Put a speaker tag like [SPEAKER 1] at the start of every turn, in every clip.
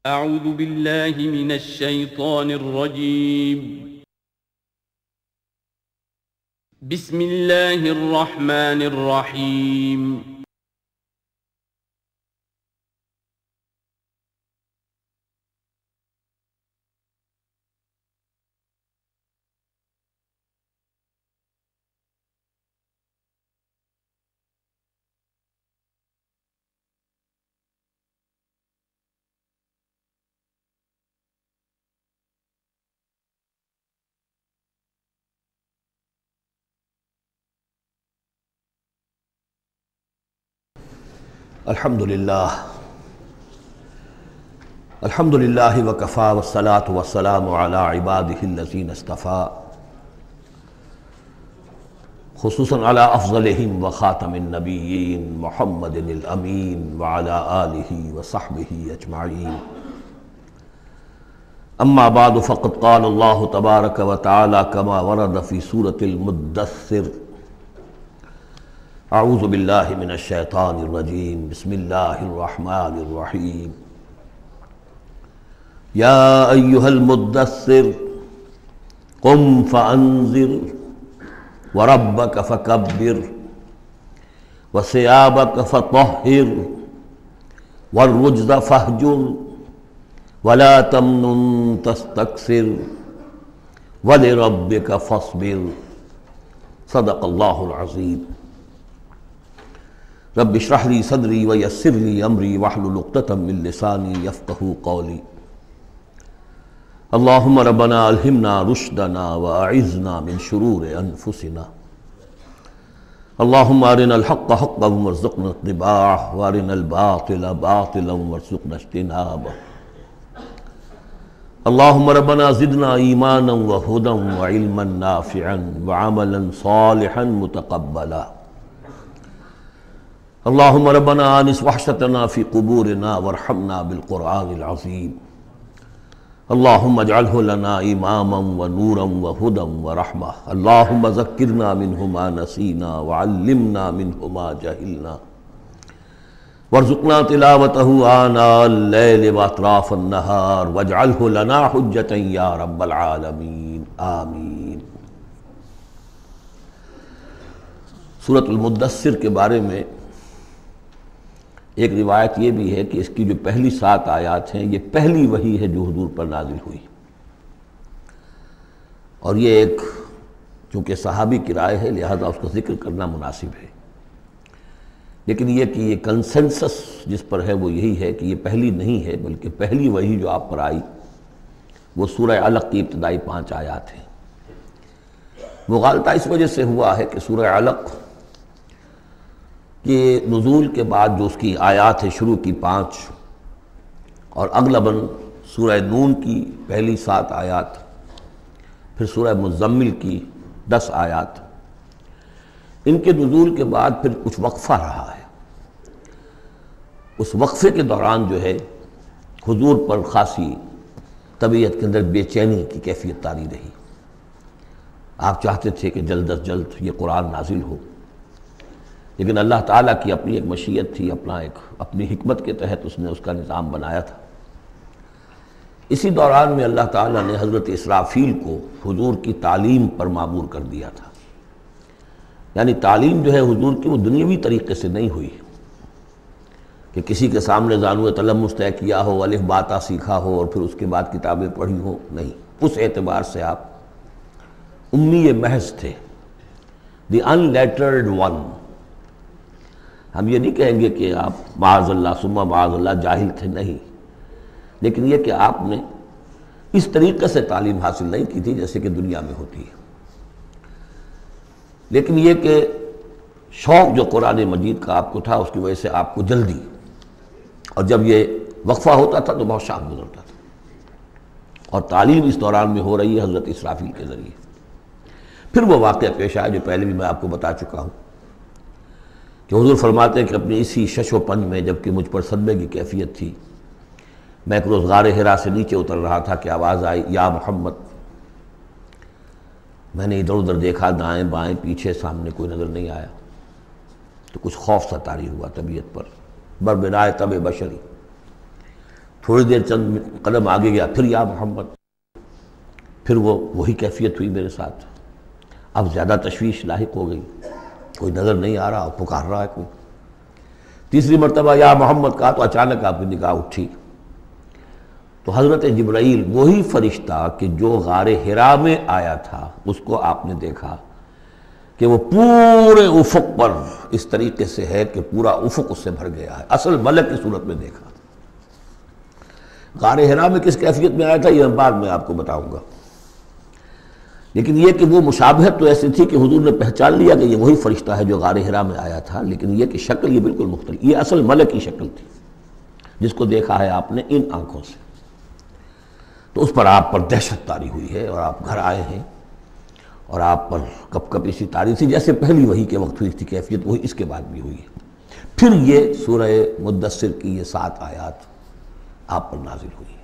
[SPEAKER 1] اعوذ باللہ من الشیطان الرجیم بسم اللہ الرحمن الرحیم
[SPEAKER 2] الحمدللہ وکفی والصلاة والسلام علی عبادہ الذین اصطفیٰ خصوصاً علی افضلہم وخاتم النبیین محمد الامین وعلی آلہ وصحبہ اجمعین اما بعد فقد قال اللہ تبارک وتعالی کما ورد فی سورة المدثر اعوذ باللہ من الشیطان الرجیم بسم اللہ الرحمن الرحیم یا ایہا المدثر قم فانذر وربک فکبر وثیابک فطہر والرجز فاہجر ولا تمنن تستکثر ولربک فاصبر صدق اللہ العظیم رب اشرح لی صدری ویسر لی امری واحلل عقدۃ من لسانی یفقہوا قولی اللہم ربنا الہمنا رشدنا واعذنا من شرور انفسنا اللہم ارنا الحق حقا وارزقنا اتباعہ وارنا الباطل باطلا وارزقنا اجتنابہ اللہم ربنا زدنا ایمانا وہدا وعلما نافعا وعملا صالحا متقبلا اللہم ربنا آنس وحشتنا فی قبورنا وارحمنا بالقرآن العظیم اللہم اجعلہ لنا اماما ونورا وہدا ورحمہ اللہم ذکرنا منہ ما نسینا وعلمنا منہ ما جہلنا وارزقنا تلاوتہ آناء اللیل واطراف النہار واجعلہ لنا حجتا یا رب العالمین آمین۔ سورۃ المدثر کے بارے میں ایک روایت یہ بھی ہے کہ اس کی جو پہلی 7 آیات ہیں یہ پہلی وحی ہے جو حضور پر نازل ہوئی، اور یہ ایک چونکہ صحابی کی رائے ہے لہذا اس کا ذکر کرنا مناسب ہے، لیکن یہ کہ یہ کنسنسس جس پر ہے وہ یہی ہے کہ یہ پہلی نہیں ہے بلکہ پہلی وحی جو آپ پر آئی وہ سورہ علق کی ابتدائی 5 آیات ہیں۔ مغالطہ اس وجہ سے ہوا ہے کہ سورہ علق کہ نزول کے بعد جو اس کی آیات ہے شروع کی 5 اور اغلباً سورہ نون کی پہلی 7 آیات، پھر سورہ مزمل کی 10 آیات، ان کے نزول کے بعد پھر کچھ وقفہ رہا ہے۔ اس وقفے کے دوران جو ہے حضور پر خاصی طبیعت کے اندر بے چینی کی کیفیت طاری رہی، آپ چاہتے تھے کہ جلد از جلد یہ قرآن نازل ہو، لیکن اللہ تعالیٰ کی اپنی ایک مشیت تھی، اپنی حکمت کے تحت اس نے اس کا نظام بنایا تھا۔ اسی دوران میں اللہ تعالیٰ نے حضرت اسرافیل کو حضور کی تعلیم پر معمور کر دیا تھا، یعنی تعلیم جو ہے حضور کی وہ دنیاوی طریقے سے نہیں ہوئی کہ کسی کے سامنے زانو تلمس طے کیا ہو، الف باتا سیکھا ہو اور پھر اس کے بعد کتابیں پڑھی ہو، نہیں، اس اعتبار سے آپ امی محض تھے، دی ان لیٹرڈ ون۔ ہم یہ نہیں کہیں گے کہ آپ معاذ اللہ ثم معاذ اللہ جاہل تھے، نہیں، لیکن یہ کہ آپ نے اس طریقے سے تعلیم حاصل نہیں کی تھی جیسے کہ دنیا میں ہوتی ہے، لیکن یہ کہ شوق جو قرآن مجید کا آپ کو تھا اس کی وجہ سے آپ کو جلدی، اور جب یہ وقفہ ہوتا تھا تو بہت شاق گزرتا تھا، اور تعلیم اس دوران میں ہو رہی ہے حضرت اسرافیل کے ذریعے۔ پھر وہ واقعہ پیش آیا جو پہلے بھی میں آپ کو بتا چکا ہوں کہ حضور فرماتے ہیں کہ اپنی اسی شش و پنج میں جب کہ مجھ پر صدمے کی کیفیت تھی، میں ایک روز غار حرا سے نیچے اتر رہا تھا کہ آواز آئی یا محمد۔ میں نے ادھر ادھر دیکھا، دائیں بائیں پیچھے، سامنے کوئی نظر نہیں آیا، تو کچھ خوف سا طاری ہوا طبیعت پر، بربنائے طبع بشری۔ تھوڑی دیر چند قدم آگے گیا، پھر یا محمد، پھر وہی کیفیت ہوئی میرے ساتھ۔ اب زیادہ تشویش لاحق ہو گئی، کوئی نظر نہیں آ رہا، پکار رہا ہے کوئی۔ تیسری مرتبہ یا محمد کہا تو اچانک آپ کی نگاہ اٹھی تو حضرت جبرائیل، وہی فرشتہ کہ جو غار حرا میں آیا تھا، اس کو آپ نے دیکھا کہ وہ پورے افق پر اس طریقے سے ہے کہ پورا افق اس سے بھر گیا ہے، اصل ملک کی صورت میں دیکھا۔ غار حرا میں کس کیفیت میں آیا تھا یہ بعد میں آپ کو بتاؤں گا، لیکن یہ کہ وہ مشابہت تو ایسی تھی کہ حضور نے پہچان لیا کہ یہ وہی فرشتہ ہے جو غار حرا میں آیا تھا، لیکن یہ کہ شکل یہ بالکل مختلف، یہ اصل ملک کی شکل تھی جس کو دیکھا ہے آپ نے ان آنکھوں سے۔ تو اس پر آپ پر دہشت طاری ہوئی ہے اور آپ گھر آئے ہیں، اور آپ پر کپ کپ اسی طاری تھی جیسے پہلی وحی کے وقت ہوئی تھی کیفیت، وہی اس کے بعد بھی ہوئی ہے۔ پھر یہ سورہ مدثر کی یہ 7 آیات آپ پر نازل ہوئی ہے۔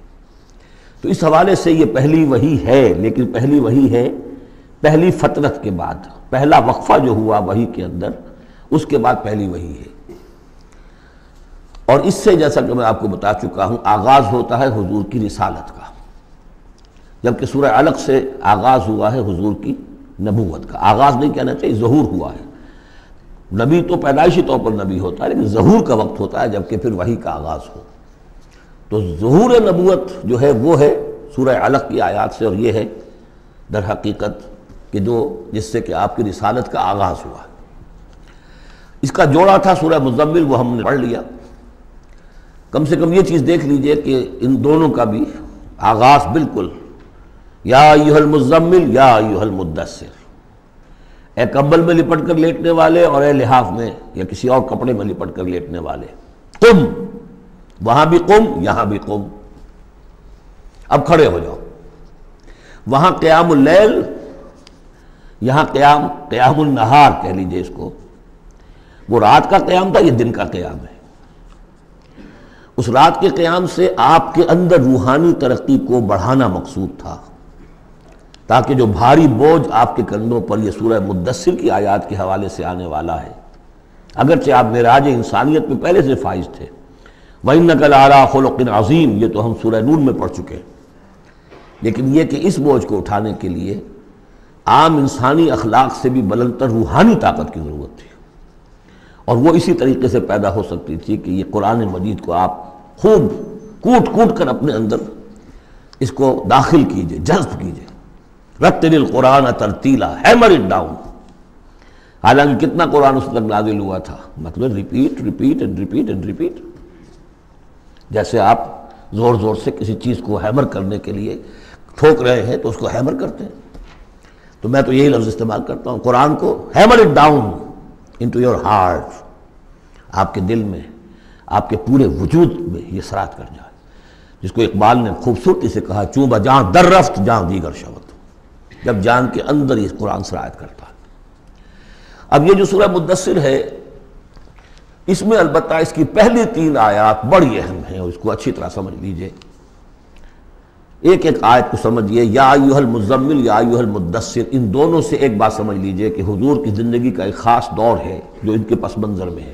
[SPEAKER 2] تو اس حوالے سے یہ پہلی وحی ہے، لیکن پہلی وحی ہے پہلی فترت کے بعد، پہلا وقفہ جو ہوا وحی کے اندر، اس کے بعد پہلی وحی ہے۔ اور اس سے جیسا کہ میں آپ کو بتا چکا ہوں، آغاز ہوتا ہے حضور کی رسالت کا، جبکہ سورہ علق سے آغاز ہوا ہے حضور کی نبوت کا۔ آغاز نہیں کہنا چاہیے، ظہور ہوا ہے۔ نبی تو پیدائشی طور پر نبی ہوتا ہے، لیکن ظہور کا وقت ہوتا ہے جبکہ پھر وحی کا آغاز ہو۔ تو ظہور نبوت جو ہے وہ ہے سورہ علق کی آیات سے، اور یہ ہے در حقیقت کہ جس سے کہ آپ کی رسالت کا آغاز ہوا۔ اس کا جوڑا تھا سورہ مزمل، وہ ہم نے پڑھ لیا۔ کم سے کم یہ چیز دیکھ لیجئے کہ ان دونوں کا بھی آغاز بالکل یا ایھا المزمل یا ایھا المدثر، اے کمبل میں لپٹ کر لیٹنے والے اور اے لحاف میں یا کسی اور کپڑے میں لپٹ کر لیٹنے والے، قم، وہاں بھی قم، یہاں بھی قم، اب کھڑے ہو جاؤ۔ وہاں قیام اللیل، یہاں قیام النہار کہہ لیجئے اس کو۔ وہ رات کا قیام تھا، یہ دن کا قیام ہے۔ اس رات کے قیام سے آپ کے اندر روحانی ترقی کو بڑھانا مقصود تھا، تاکہ جو بھاری بوجھ آپ کے کندھوں پر یہ سورہ مدثر کی آیات کے حوالے سے آنے والا ہے، اگرچہ آپ معراج انسانیت میں پہلے سے فائز تھے، وَإِنَّكَ لَعَلَىٰ خُلُقٍ عَظِيمٍ، یہ تو ہم سورہ نون میں پڑھ چکے، لیکن یہ کہ اس بوجھ کو اٹھانے کے لیے عام انسانی اخلاق سے بھی بلندتر روحانی طاقت کی ضرورت تھی، اور وہ اسی طریقے سے پیدا ہو سکتی تھی کہ یہ قرآن مجید کو آپ خوب کوٹ کوٹ کر اپنے اندر اس کو داخل کیجئے، جذب کیجئے۔ رتل القرآن ترتیلا، ہیمر اٹ ڈاؤن۔ حالانکہ کتنا قرآن اس وقت نازل ہوا تھا، مطلب repeat repeat and repeat and repeat, جیسے آپ زور زور سے کسی چیز کو ہیمر کرنے کے لیے ٹھوک رہے ہیں تو اس کو ہیمر کرتے ہیں۔ تو میں تو یہی لفظ استعمال کرتا ہوں، قرآن کو hammer it down into your heart, آپ کے دل میں، آپ کے پورے وجود میں یہ سرات کر جائے، جس کو اقبال نے خوبصورتی سے کہا، چوں بجاں در رفت جاں دیگر شود، جب جان کے اندر یہ قرآن سرایت کرتا ہے۔ اب یہ جو سورہ مدثر ہے، اس میں البتہ اس کی پہلی 3 آیات بڑی اہم ہیں، اور اس کو اچھی طرح سمجھ لیجئے۔ ایک ایک آیت کو سمجھیے، یا ایھا المزمل یا ایھا المدثر، ان دونوں سے ایک بات سمجھ لیجئے کہ حضور کی زندگی کا ایک خاص دور ہے جو ان کے پس منظر میں ہے،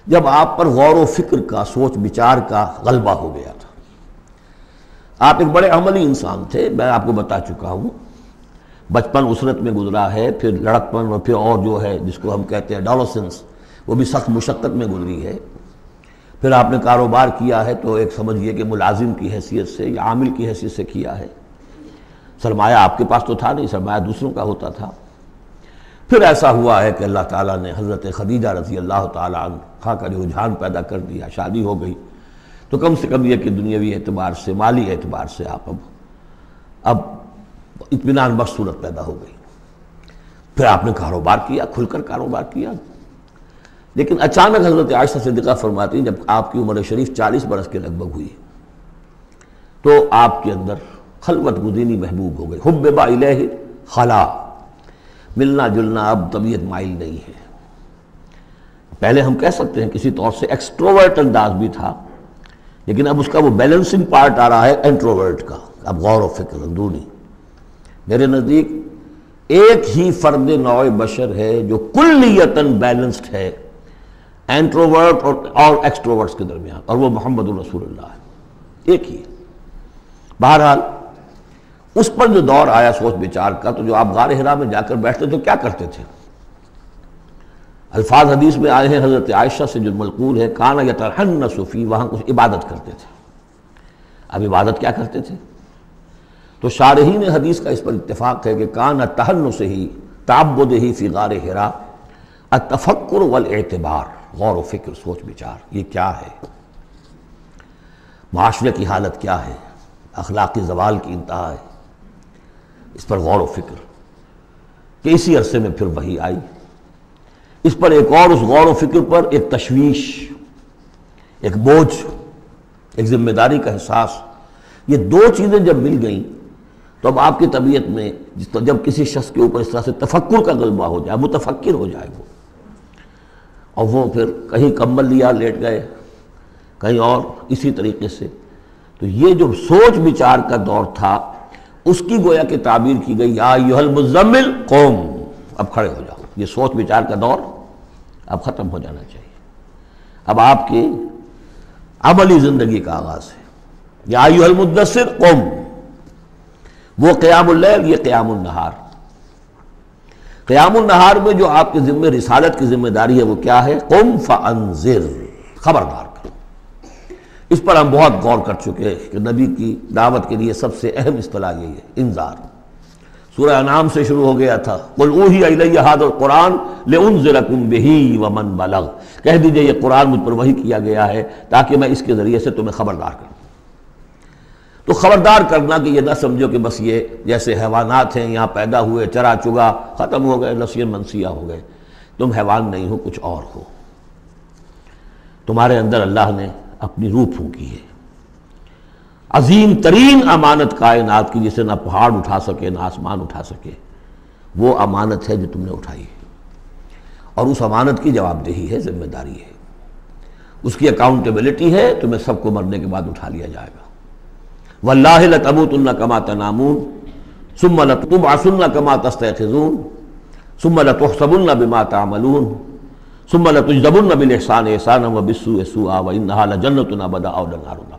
[SPEAKER 2] جب آپ پر غور و فکر کا، سوچ بچار کا غلبہ ہو گیا تھا۔ آپ ایک بڑے عملی انسان تھے، میں آپ کو بتا چکا ہوں، بچپن اسرت میں گزرا ہے، پھر لڑکپن، اور پھر اور جو ہے جس کو ہم کہتے ہیں ڈالوسنس، وہ بھی سخت مشقت میں گزری ہے۔ پھر آپ نے کاروبار کیا ہے تو ایک سمجھیے کہ ملازم کی حیثیت سے یا عامل کی حیثیت سے کیا ہے، سرمایہ آپ کے پاس تو تھا نہیں، سرمایہ دوسروں کا ہوتا تھا۔ پھر ایسا ہوا ہے کہ اللہ تعالیٰ نے حضرت خدیجہ رضی اللہ تعالیٰ عنہا کا رجحان پیدا کر دیا، شادی ہو گئی، تو کم سے کم یہ کہ دنیاوی اعتبار سے، مالی اعتبار سے آپ اب اطمینان بخش صورت پیدا ہو گئی۔ پھر آپ نے کاروبار کیا، کھل کر کاروبار کیا، لیکن اچانک حضرت عائشہ صدیقہ فرماتی ہیں جب آپ کی عمر شریف 40 برس کے لگ بھگ ہوئی تو آپ کے اندر خلوت گزینی محبوب ہو گئی، حبب الیہ خلا، ملنا جلنا اب طبیعت مائل نہیں ہے۔ پہلے ہم کہہ سکتے ہیں کسی طور سے ایکسٹروورٹ انداز بھی تھا، لیکن اب اس کا وہ بیلنسنگ پارٹ آ رہا ہے انٹروورٹ کا، اب غور و فکر اندرونی۔ میرے نزدیک ایک ہی فرد نوع بشر ہے جو کلیتاً بیلنسڈ ہے، انٹروورٹ اور ایکسٹروورٹس کے درمیان، اور وہ محمد الرسول اللہ ہے، ایک ہی ہے۔ بہرحال اس پر جو دور آیا سوچ بچار کا، تو جو آپ غار حرا میں جا کر بیٹھتے تو کیا کرتے تھے؟ الفاظ حدیث میں آئے ہیں حضرت عائشہ سے جو منقول ہے، کانا یتحنس فی، وہاں کچھ عبادت کرتے تھے۔ اب عبادت کیا کرتے تھے؟ تو شارحین حدیث کا اس پر اتفاق ہے کہ کانا تحنس ہی تعبد ہی فی غار حرا التفکر والاعتبار، غور و فکر، سوچ بچار، یہ کیا ہے، معاشرے کی حالت کیا ہے، اخلاقی زوال کی انتہا ہے، اس پر غور و فکر، کہ اسی عرصے میں پھر وحی آئی۔ اس پر ایک اور، اس غور و فکر پر ایک تشویش، ایک بوجھ، ایک ذمہ داری کا احساس، یہ دو چیزیں جب مل گئیں تو اب آپ کی طبیعت میں جب کسی شخص کے اوپر اس طرح سے تفکر کا غلبہ ہو جائے، متفکر ہو جائے وہ، اور وہ پھر کہیں کمبل لیا لیٹ گئے، کہیں اور اسی طریقے سے، تو یہ جو سوچ بچار کا دور تھا اس کی گویا کہ تعبیر کی گئی، یا ایھا المزمل قم، اب کھڑے ہو جاؤ۔ یہ سوچ بچار کا دور اب ختم ہو جانا چاہیے، اب آپ کی عملی زندگی کا آغاز ہے۔ یا ایھا المدثر قم، وہ قیام اللیل، یہ قیام النہار۔ قیام النہار میں جو آپ کے ذمہ رسالت کی ذمہ داری ہے وہ کیا ہے؟ قم فانذر، خبردار کرو۔ اس پر ہم بہت غور کر چکے ہیں کہ نبی کی دعوت کے لیے سب سے اہم اصطلاح یہی ہے، انذار۔ سورہ انعام سے شروع ہو گیا تھا، قل اوحی الی ھذا القرآن لانذرکم بہ ومن بلغ، کہہ دیجئے یہ قرآن مجھ پر وحی کیا گیا ہے تاکہ میں اس کے ذریعے سے تمہیں خبردار کروں۔ تو خبردار کرنا کہ یہ نہ سمجھو کہ بس یہ جیسے حیوانات ہیں، یہاں پیدا ہوئے، چرا چگا، ختم ہو گئے، نسیاں منسیہ ہو گئے، تم حیوان نہیں ہو، کچھ اور ہو، تمہارے اندر اللہ نے اپنی روح پھونکی ہے، عظیم ترین امانت کائنات کی، جسے نہ پہاڑ اٹھا سکے نہ آسمان اٹھا سکے، وہ امانت ہے جو تم نے اٹھائی ہے، اور اس امانت کی جواب دہی ہے، ذمہ داری ہے، اس کی اکاؤنٹیبلٹی ہے، تمہیں سب کو مرنے کے بعد اٹھا لیا جائے گا۔ واللہ لتموتن کما تنامون ثم لتبعثن کما تستيقظون ثم لتحسبن بما تعملون ثم لتجزون بالاحسان احسانا وبالسوء سوءا وانها لجنة ابدا او نار ابدا۔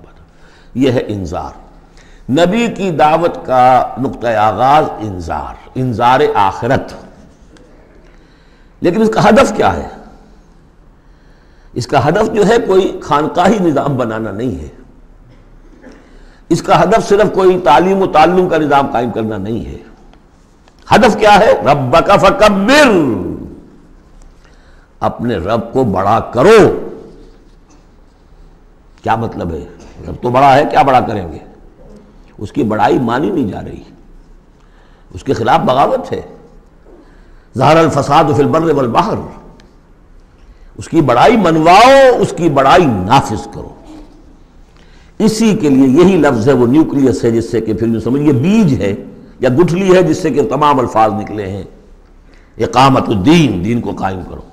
[SPEAKER 2] یہ ہے انذار، نبی کی دعوت کا نقطہ آغاز انذار آخرت۔ لیکن اس کا ہدف کیا ہے؟ اس کا ہدف جو ہے کوئی خانقاہی نظام بنانا نہیں ہے، اس کا ہدف صرف کوئی تعلیم و تعلم کا نظام قائم کرنا نہیں ہے۔ ہدف کیا ہے؟ ربک فکبر، اپنے رب کو بڑا کرو۔ کیا مطلب ہے؟ رب تو بڑا ہے، کیا بڑا کریں گے؟ اس کی بڑائی مانی نہیں جا رہی، اس کے خلاف بغاوت ہے۔ ظہر الفساد فی البر والبحر، اس کی بڑائی منواؤ، اس کی بڑائی نافذ کرو۔ اسی کے لیے یہی لفظ ہے، وہ نیوکلیس ہے، جس سے کہ پھر سمجھیے بیج ہے یا گٹھلی ہے، جس سے کہ تمام الفاظ نکلے ہیں۔ اقامت الدین، دین کو قائم کرو،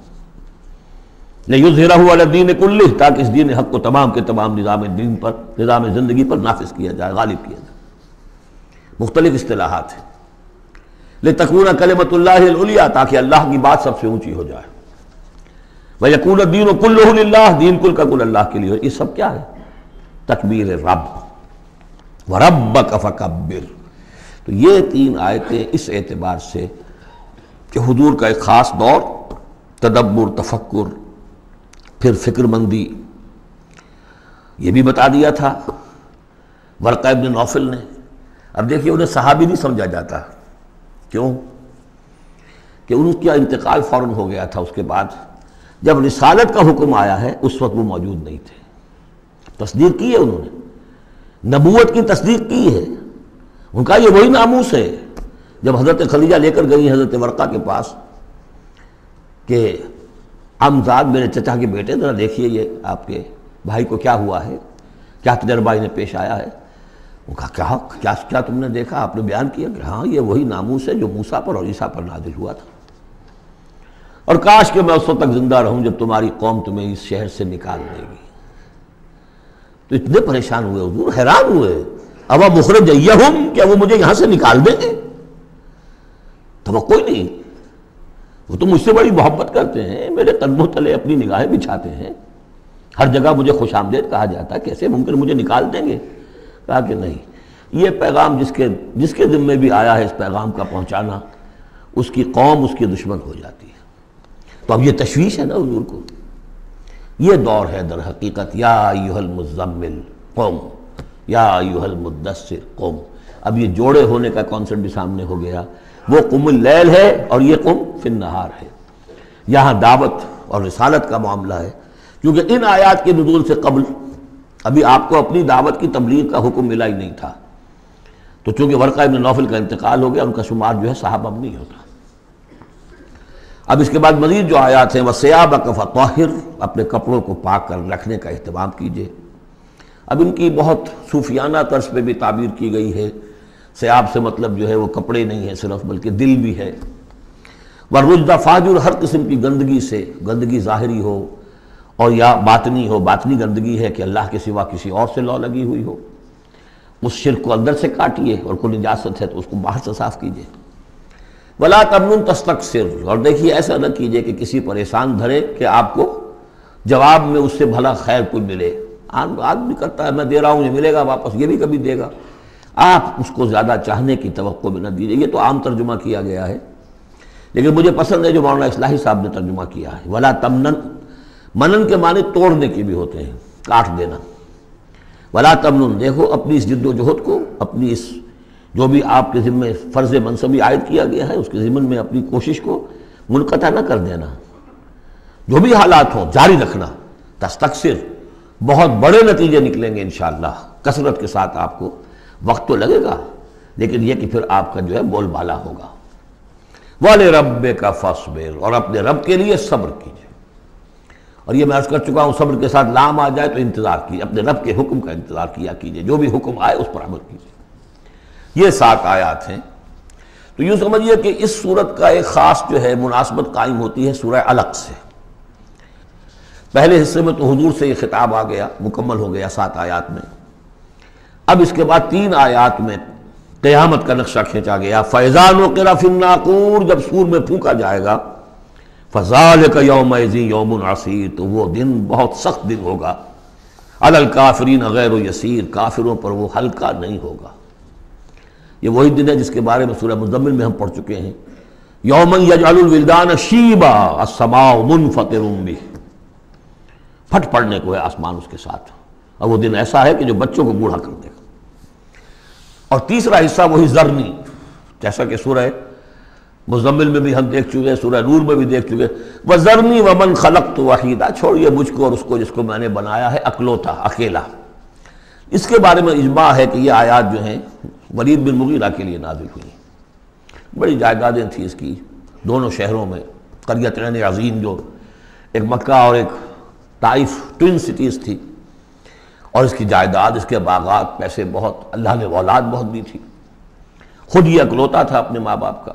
[SPEAKER 2] لِیُظْہِرَہُ عَلَى الدِّینِ کُلِّہ، تاکہ اس دین حق کو تمام کے تمام نظام دین پر، نظام زندگی پر نافذ کیا جائے، غالب کیا جائے۔ مختلف اصطلاحات ہیں۔ لِتَکُونَ کلمۃ اللہ العلیٰ، تاکہ اللہ کی بات سب سے اونچی ہو جائے۔ وَیَکُونَ الدِّینُ کُلُّہُ لِلہ، دین کل کا کل اللہ کے لیے ہو۔ یہ سب کیا ہے؟ تکبیر رب، وَرَبَّكَ فَكَبِّرْ۔ تو یہ تین آیتیں اس اعتبار سے کہ حضور کا ایک خاص دور، تدبر، تفکر، پھر فکر مندی، یہ بھی بتا دیا تھا ورقہ ابن نوفل نے۔ اب دیکھیے انہیں صحابی نہیں سمجھا جاتا، کیوں؟ کہ ان کا انتقال فوراً ہو گیا تھا، اس کے بعد جب رسالت کا حکم آیا ہے اس وقت وہ موجود نہیں تھے۔ تصدیق کی ہے انہوں نے، نبوت کی تصدیق کی ہے، ان کا یہ وہی ناموس ہے۔ جب حضرت خدیجہ لے کر گئی حضرت ورقہ کے پاس کہ عمزاد میرے چچا کے بیٹے، ذرا دیکھیے یہ آپ کے بھائی کو کیا ہوا ہے، کیا تجربہ انہیں پیش آیا ہے۔ وہ کہا کیا تم نے دیکھا؟ آپ نے بیان کیا کہ ہاں یہ وہی ناموس ہے جو موسیٰ پر اور عیسیٰ پر نازل ہوا تھا، اور کاش کہ میں اس وقت تک زندہ رہوں جب تمہاری قوم تمہیں اس شہر سے نکال دے گی۔ تو اتنے پریشان ہوئے حضور، حیران ہوئے، اب مخرجیہم، کیا وہ مجھے یہاں سے نکال دیں گے؟ توقع ہی نہیں۔ وہ تو مجھ سے بڑی محبت کرتے ہیں، میرے قدموں تلے اپنی نگاہیں بچھاتے ہیں، ہر جگہ مجھے خوش آمدید کہا جاتا ہے، کیسے ممکن مجھے نکال دیں گے؟ کہا کہ نہیں، یہ پیغام جس کے ذمے بھی آیا ہے اس پیغام کا پہنچانا، اس کی قوم اس کی دشمن ہو جاتی ہے۔ تو اب یہ تشویش ہے نا حضور کو۔ یہ دور ہے در حقیقت یا ایھا المزمل قم یا ایھا المدثر قم۔ اب یہ جوڑے ہونے کا کانسیپٹ بھی سامنے ہو گیا، وہ قم اللیل ہے اور یہ قم فی النہار ہے۔ یہاں دعوت اور رسالت کا معاملہ ہے، کیونکہ ان آیات کے نزول سے قبل ابھی آپ کو اپنی دعوت کی تبلیغ کا حکم ملا ہی نہیں تھا، تو چونکہ ورقہ ابن نوفل کا انتقال ہو گیا، ان کا شمار جو ہے صحابہ میں نہیں ہوتا۔ اب اس کے بعد مزید جو آیات ہیں، وَثِيَابَكَ فَطَهِّرْ، اپنے کپڑوں کو پاک کر رکھنے کا اہتمام کیجئے۔ اب ان کی بہت صوفیانہ طرز پہ بھی تعبیر کی گئی ہے۔ ثیاب سے مطلب جو ہے وہ کپڑے نہیں ہے صرف، بلکہ دل بھی ہے۔ وَالرُّجْزَ فَاجُر، ہر قسم کی گندگی سے، گندگی ظاہری ہو اور یا باطنی ہو۔ باطنی گندگی ہے کہ اللہ کے سوا کسی اور سے لو لگی ہوئی ہو، اس شرک کو اندر سے کاٹیے، اور کوئی نجاست ہے تو اس کو باہر سے صاف کیجئے۔ وَلَا تَمْنُن تَسْتَكْثِرْ، اور دیکھیے ایسا نہ کیجئے کہ کسی پر احسان دھرے کہ آپ کو جواب میں اس سے بھلا خیر کوئی ملے۔ آدمی کرتا ہے میں دے رہا ہوں، یہ ملے گا واپس، یہ بھی کبھی دے گا، آپ اس کو زیادہ چاہنے کی توقع بھی نہ دیجئے۔ یہ تو عام ترجمہ کیا گیا ہے، لیکن مجھے پسند ہے جو مولانا اصلاحی صاحب نے ترجمہ کیا ہے، وَلَا تَمْنُن، منن کے معنی توڑنے کے بھی ہوتے ہیں، کاٹ دینا۔ وَلَا تَمْنُن، دیکھو اپنی اس جد و جہد کو، اپنی اس جو بھی آپ کے ذمہ فرض منصبی عائد کیا گیا ہے، اس کے ضمن میں اپنی کوشش کو منقطع نہ کر دینا، جو بھی حالات ہوں جاری رکھنا۔ تستکثر، بہت بڑے نتیجے نکلیں گے انشاءاللہ، کثرت کے ساتھ آپ کو وقت تو لگے گا، لیکن یہ کہ پھر آپ کا جو ہے بول بالا ہوگا۔ وَلِرَبِّكَ فَاصْبِرْ، اور اپنے رب کے لیے صبر کیجئے۔ اور یہ میں عرض کر چکا ہوں، صبر کے ساتھ لام آ جائے تو انتظار کیجئے، اپنے رب کے حکم کا انتظار کیا کیجئے، جو بھی حکم آئے اس پر عمل کیجئے۔ یہ 7 آیات ہیں۔ تو یوں سمجھیے کہ اس سورت کا ایک خاص جو ہے مناسبت قائم ہوتی ہے سورہ علق سے۔ پہلے حصے میں تو حضور سے یہ خطاب آ گیا، مکمل ہو گیا 7 آیات میں۔ اب اس کے بعد 3 آیات میں قیامت کا نقشہ کھینچا گیا۔ فَإِذَا نُقِرَ فِي النَّاقُورِ، جب سور میں پھونکا جائے گا، فَذَلِكَ يَوْمَئِذٍ يَوْمٌ عَسِيرٌ، تو وہ دن بہت سخت دن ہوگا۔ عَلَى الْكَافِرِينَ غَيْرُ يَسِيرٌ، کافروں پر وہ ہلکا نہیں ہوگا۔ یہ وہی دن ہے جس کے بارے میں سورہ مزمل میں ہم پڑھ چکے ہیں، یوم یجعل الولدان شیبا السماء منفطر بہ، پھٹ پڑنے کو ہے آسمان اس کے ساتھ، اور وہ دن ایسا ہے کہ جو بچوں کو بوڑھا کر دے گا۔ اور تیسرا حصہ وہی ذرنی، جیسا کہ سورہ مزمل میں بھی ہم دیکھ چکے، سورہ نور میں بھی دیکھ چکے، وَذَرْنِي وَمَنْ خَلَقْتُ وَحِيدًا، چھوڑیے مجھ کو اور اس کو جس کو میں نے بنایا ہے اکلوتا، اکیلا۔ اس کے بارے میں اجماع ہے کہ یہ آیات جو ہیں ولید بن مغیرہ کے لیے نازل ہوئی، بڑی جائیدادیں تھیں اس کی دونوں شہروں میں، قریتین عظیم جو ایک مکہ اور ایک طائف ٹوین سٹیز تھی، اور اس کی جائیداد، اس کے باغات، پیسے بہت، اللہ نے اولاد بہت دی تھی، خود یہ اکلوتا تھا اپنے ماں باپ کا،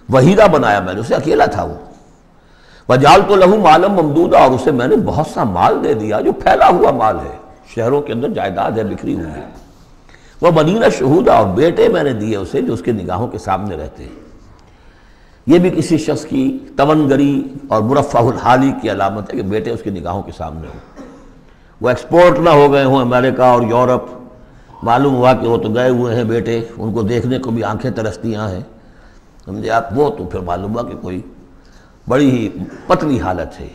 [SPEAKER 2] وحیدہ بنایا میں نے اسے، اکیلا تھا وہ۔ وَجَعَلْتُ لَهُ مَالًا مَمْدُودًا، اور اسے میں نے بہت سا مال دے دیا جو پھیلا ہوا مال ہے، شہروں کے اندر جائیداد ہے بکھری ہوئی ہے۔ وَبَنِينَ شُهُودًا، اور بیٹے میں نے دیے اسے جو اس کے نگاہوں کے سامنے رہتے ہیں۔ یہ بھی کسی شخص کی توانگری اور مرفہ الحالی کی علامت ہے کہ بیٹے اس کی نگاہوں کے سامنے ہوں، وہ ایکسپورٹ نہ ہو گئے ہوں امریکہ اور یورپ، معلوم ہوا کہ وہ تو گئے ہوئے ہیں بیٹے، ان کو دیکھنے کو بھی آنکھیں ترستیاں ہیں، سمجھے آپ، وہ تو پھر معلوم ہوا کہ کوئی بڑی ہی پتلی حالت ہے۔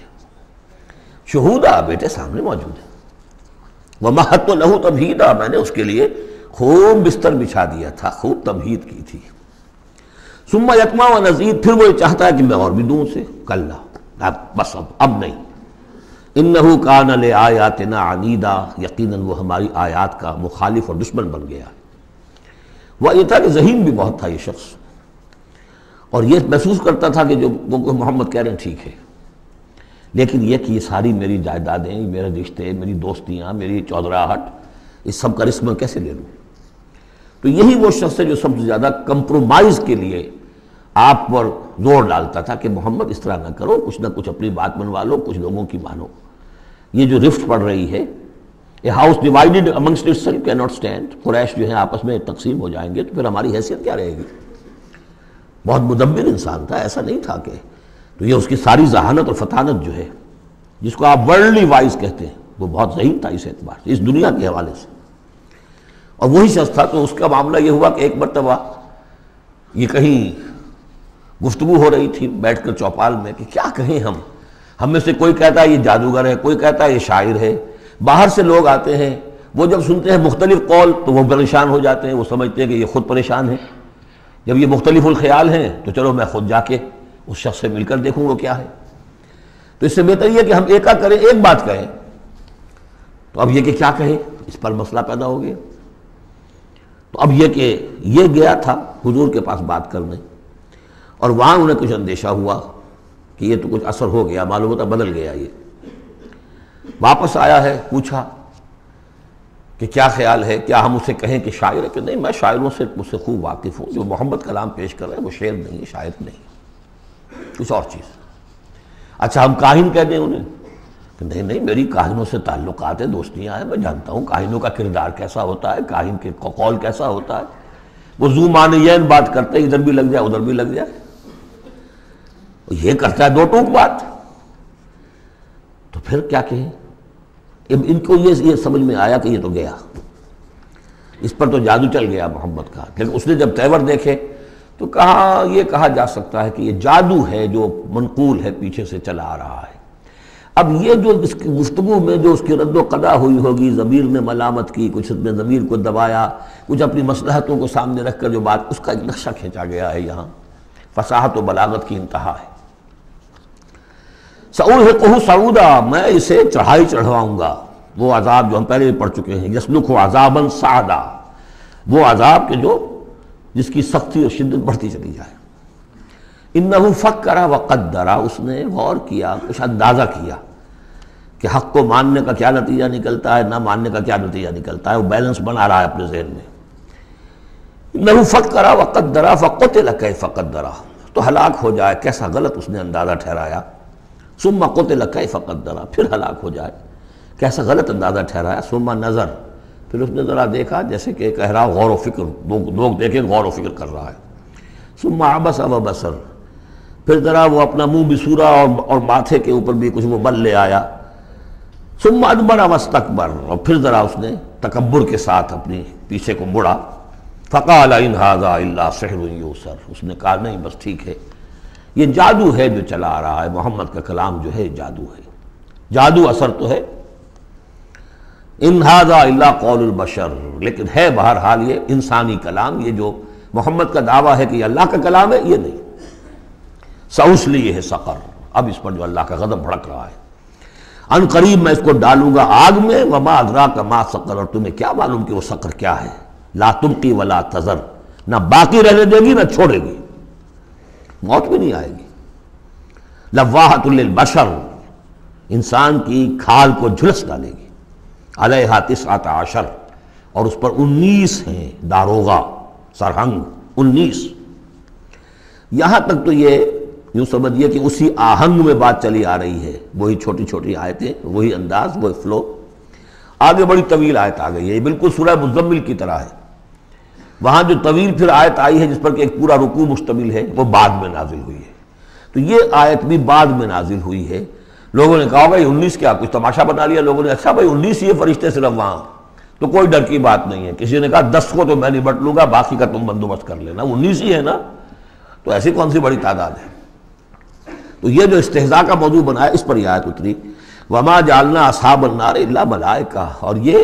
[SPEAKER 2] شہودہ، بیٹے سامنے موجود ہیں۔ وَمَهَّدتُّ لَهُ تَمْهِيدًا، میں نے اس کے لیے خوب بستر بچھا دیا تھا، خوب تمہید کی تھی۔ ثُمَّ يَطْمَعُ أَنْ أَزِيدَ، پھر وہ یہ چاہتا ہے کہ میں اور بھی دوں اسے، کلا، بس اب نہیں۔ إِنَّهُ كَانَ لِآيَاتِنَا عَنِيدًا، یقیناً وہ ہماری آیات کا مخالف اور دشمن بن گیا۔ وہ یہ تھا کہ ذہین بھی بہت تھا یہ شخص، اور یہ محسوس کرتا تھا کہ جو وہ محمد کہہ رہے ہیں ٹھیک ہے، لیکن یہ کہ یہ ساری میری جائیدادیں، میرے رشتے، میری دوستیاں، میری چودراہٹ، اس سب کا رسک میں کیسے لے لوں؟ تو یہی وہ شخص ہے جو سب سے زیادہ کمپرومائز کے لیے آپ پر زور ڈالتا تھا کہ محمد اس طرح نہ کرو، کچھ نہ کچھ اپنی بات منوا لو، کچھ لوگوں کی مانو۔ یہ جو رفت پڑ رہی ہے، a house divided amongst itself can not stand, قریش جو ہیں آپس میں تقسیم ہو جائیں گے تو پھر ہماری حیثیت کیا رہے گی؟ بہت مدبر انسان تھا، ایسا نہیں تھا کہ تو یہ اس کی ساری ذہانت اور فطانت جو ہے، جس کو آپ ورلڈلی وائز کہتے ہیں، وہ بہت ذہین تھا اس اعتبار سے، اس دنیا کے حوالے سے۔ اور وہی شخص تھا، تو اس کا معاملہ یہ ہوا کہ ایک مرتبہ یہ کہیں گفتگو ہو رہی تھی بیٹھ کر چوپال میں کہ کیا کہیں ہم میں سے کوئی کہتا ہے یہ جادوگر ہے، کوئی کہتا ہے یہ شاعر ہے، باہر سے لوگ آتے ہیں، وہ جب سنتے ہیں مختلف قول تو وہ پریشان ہو جاتے ہیں، وہ سمجھتے ہیں کہ یہ خود پریشان ہے۔ جب یہ مختلف الخیال ہیں تو چلو میں خود جا کے اس شخص سے مل کر دیکھوں وہ کیا ہے۔ تو اس سے بہتر یہ کہ ہم ایکا کریں، ایک بات کہیں۔ تو اب یہ کہ کیا کہیں، اس پر مسئلہ پیدا ہو گیا۔ تو اب یہ کہ یہ گیا تھا حضور کے پاس بات کرنے، اور وہاں انہیں کچھ اندیشہ ہوا کہ یہ تو کچھ اثر ہو گیا، معلوم ہوتا بدل گیا۔ یہ واپس آیا ہے، پوچھا کہ کیا خیال ہے، کیا ہم اسے کہیں کہ شاعر ہے؟ کہ نہیں، میں شاعروں سے مجھ سے خوب واقف ہوں، جو محمد کلام پیش کر رہے ہیں وہ شعر نہیں ہے، شاعر نہیں، کچھ اور چیز۔ اچھا ہم کاہن کہہ دیں انہیں؟ کہ نہیں نہیں، میری کاہنوں سے تعلقات ہیں، دوستیاں ہیں، میں جانتا ہوں کاہنوں کا کردار کیسا ہوتا ہے، کاہن کے قول کیسا ہوتا ہے، وہ ذو معنیین بات کرتے ہیں، ادھر بھی لگ جائے ادھر بھی لگ جائے، یہ کرتا ہے دو ٹوک بات۔ تو پھر کیا کہیں؟ ان کو یہ سمجھ میں آیا کہ یہ تو گیا، اس پر تو جادو چل گیا محمد کا۔ لیکن اس نے جب تیور دیکھے تو کہا، یہ کہا جا سکتا ہے کہ یہ جادو ہے جو منقول ہے، پیچھے سے چلا آ رہا ہے۔ اب یہ جو اس کی گفتگو میں جو اس کی رد و قضا ہوئی ہوگی، ضمیر نے ملامت کی، کچھ نے ضمیر کو دبایا، کچھ اپنی مصلحتوں کو سامنے رکھ کر جو بات، اس کا ایک نقشہ کھینچا گیا ہے یہاں، فصاحت و بلاغت کی انتہا ہے۔ سأرهقه صعودا، میں اسے چڑھائی چڑھواؤں گا، وہ عذاب جو ہم پہلے بھی پڑھ چکے ہیں، یسلک عذابا صعدا، وہ عذاب کے جو جس کی سختی اور شدت بڑھتی چلی جائے۔ انہ فکر وقدر، اس نے غور کیا، کچھ اندازہ کیا کہ حق کو ماننے کا کیا نتیجہ نکلتا ہے، نہ ماننے کا کیا نتیجہ نکلتا ہے، وہ بیلنس بنا رہا ہے اپنے ذہن میں۔ انہ فکر وقدر فقتل کیف قدر، تو ہلاک ہو جائے، کیسا غلط اس نے اندازہ ٹھہرایا۔ ثم قتل کیف قدر، پھر ہلاک ہو جائے، کیسا غلط اندازہ ٹھہرایا۔ ثم نظر، پھر اس نے ذرا دیکھا، جیسے کہ کہہ رہا غور و فکر، لوگ دیکھیں غور و فکر کر رہا ہے۔ ثم عبس وبصر، پھر ذرا وہ اپنا منہ بسورا اور ماتھے کے اوپر بھی کچھ وہ بل لے آیا۔ ثم ادبر واستکبر، اور پھر ذرا اس نے تکبر کے ساتھ اپنی پیچھے کو مڑا۔ فقال ان ھذا الا سحر یؤثر، اس نے کہا نہیں بس ٹھیک ہے، یہ جادو ہے جو چلا آ رہا ہے، محمد کا کلام جو ہے جادو ہے، جادو اثر تو ہے۔ ان ھذا الا قول البشر، لیکن ہے بہرحال یہ انسانی کلام، یہ جو محمد کا دعویٰ ہے کہ یہ اللہ کا کلام ہے، یہ نہیں۔ سأصلیہ سقر، اب اس پر جو اللہ کا غضب بھڑک رہا ہے، ان قریب میں اس کو ڈالوں گا آگ میں۔ وما ادراک ما سقر، اور تمہیں کیا معلوم کہ وہ سقر کیا ہے۔ لا تبقی ولا تذر، نہ باقی رہنے دے گی نہ چھوڑے گی، موت بھی نہیں آئے گی۔ لواحۃ للبشر، انسان کی کھال کو جھلس ڈالے گی۔ علیہا 19، اور اس پر 19 ہیں داروغہ، سرہنگ 19۔ یہاں تک تو یہ یوں سمجھیے کہ اسی آہنگ میں بات چلی آ رہی ہے، وہی چھوٹی چھوٹی آیتیں، وہی انداز، وہی فلو۔ آگے بڑی طویل آیت آ گئی ہے، یہ بالکل سورہ مزمل کی طرح ہے۔ وہاں جو طویل پھر آیت آئی ہے جس پر کہ ایک پورا رکوع مشتمل ہے، وہ بعد میں نازل ہوئی ہے۔ تو یہ آیت بھی بعد میں نازل ہوئی ہے۔ لوگوں نے کہا ہوگا یہ 19 کیا، کچھ تماشا بنا لیا لوگوں نے، اچھا بھائی 19 یہ فرشتے صرف وہاں، تو کوئی ڈر کی بات نہیں ہے۔ کسی نے کہا 10 کو تو میں نبٹ لوں گا، باقی کا تم بندوبست کر لینا، 19 ہی ہے نا، تو ایسی کون سی بڑی تعداد ہے۔ تو یہ جو استہزاء کا موضوع بنا ہے، اس پر یہ آیت اتری۔ وما جعلنا اصحاب النار الا ملائکہ، اور یہ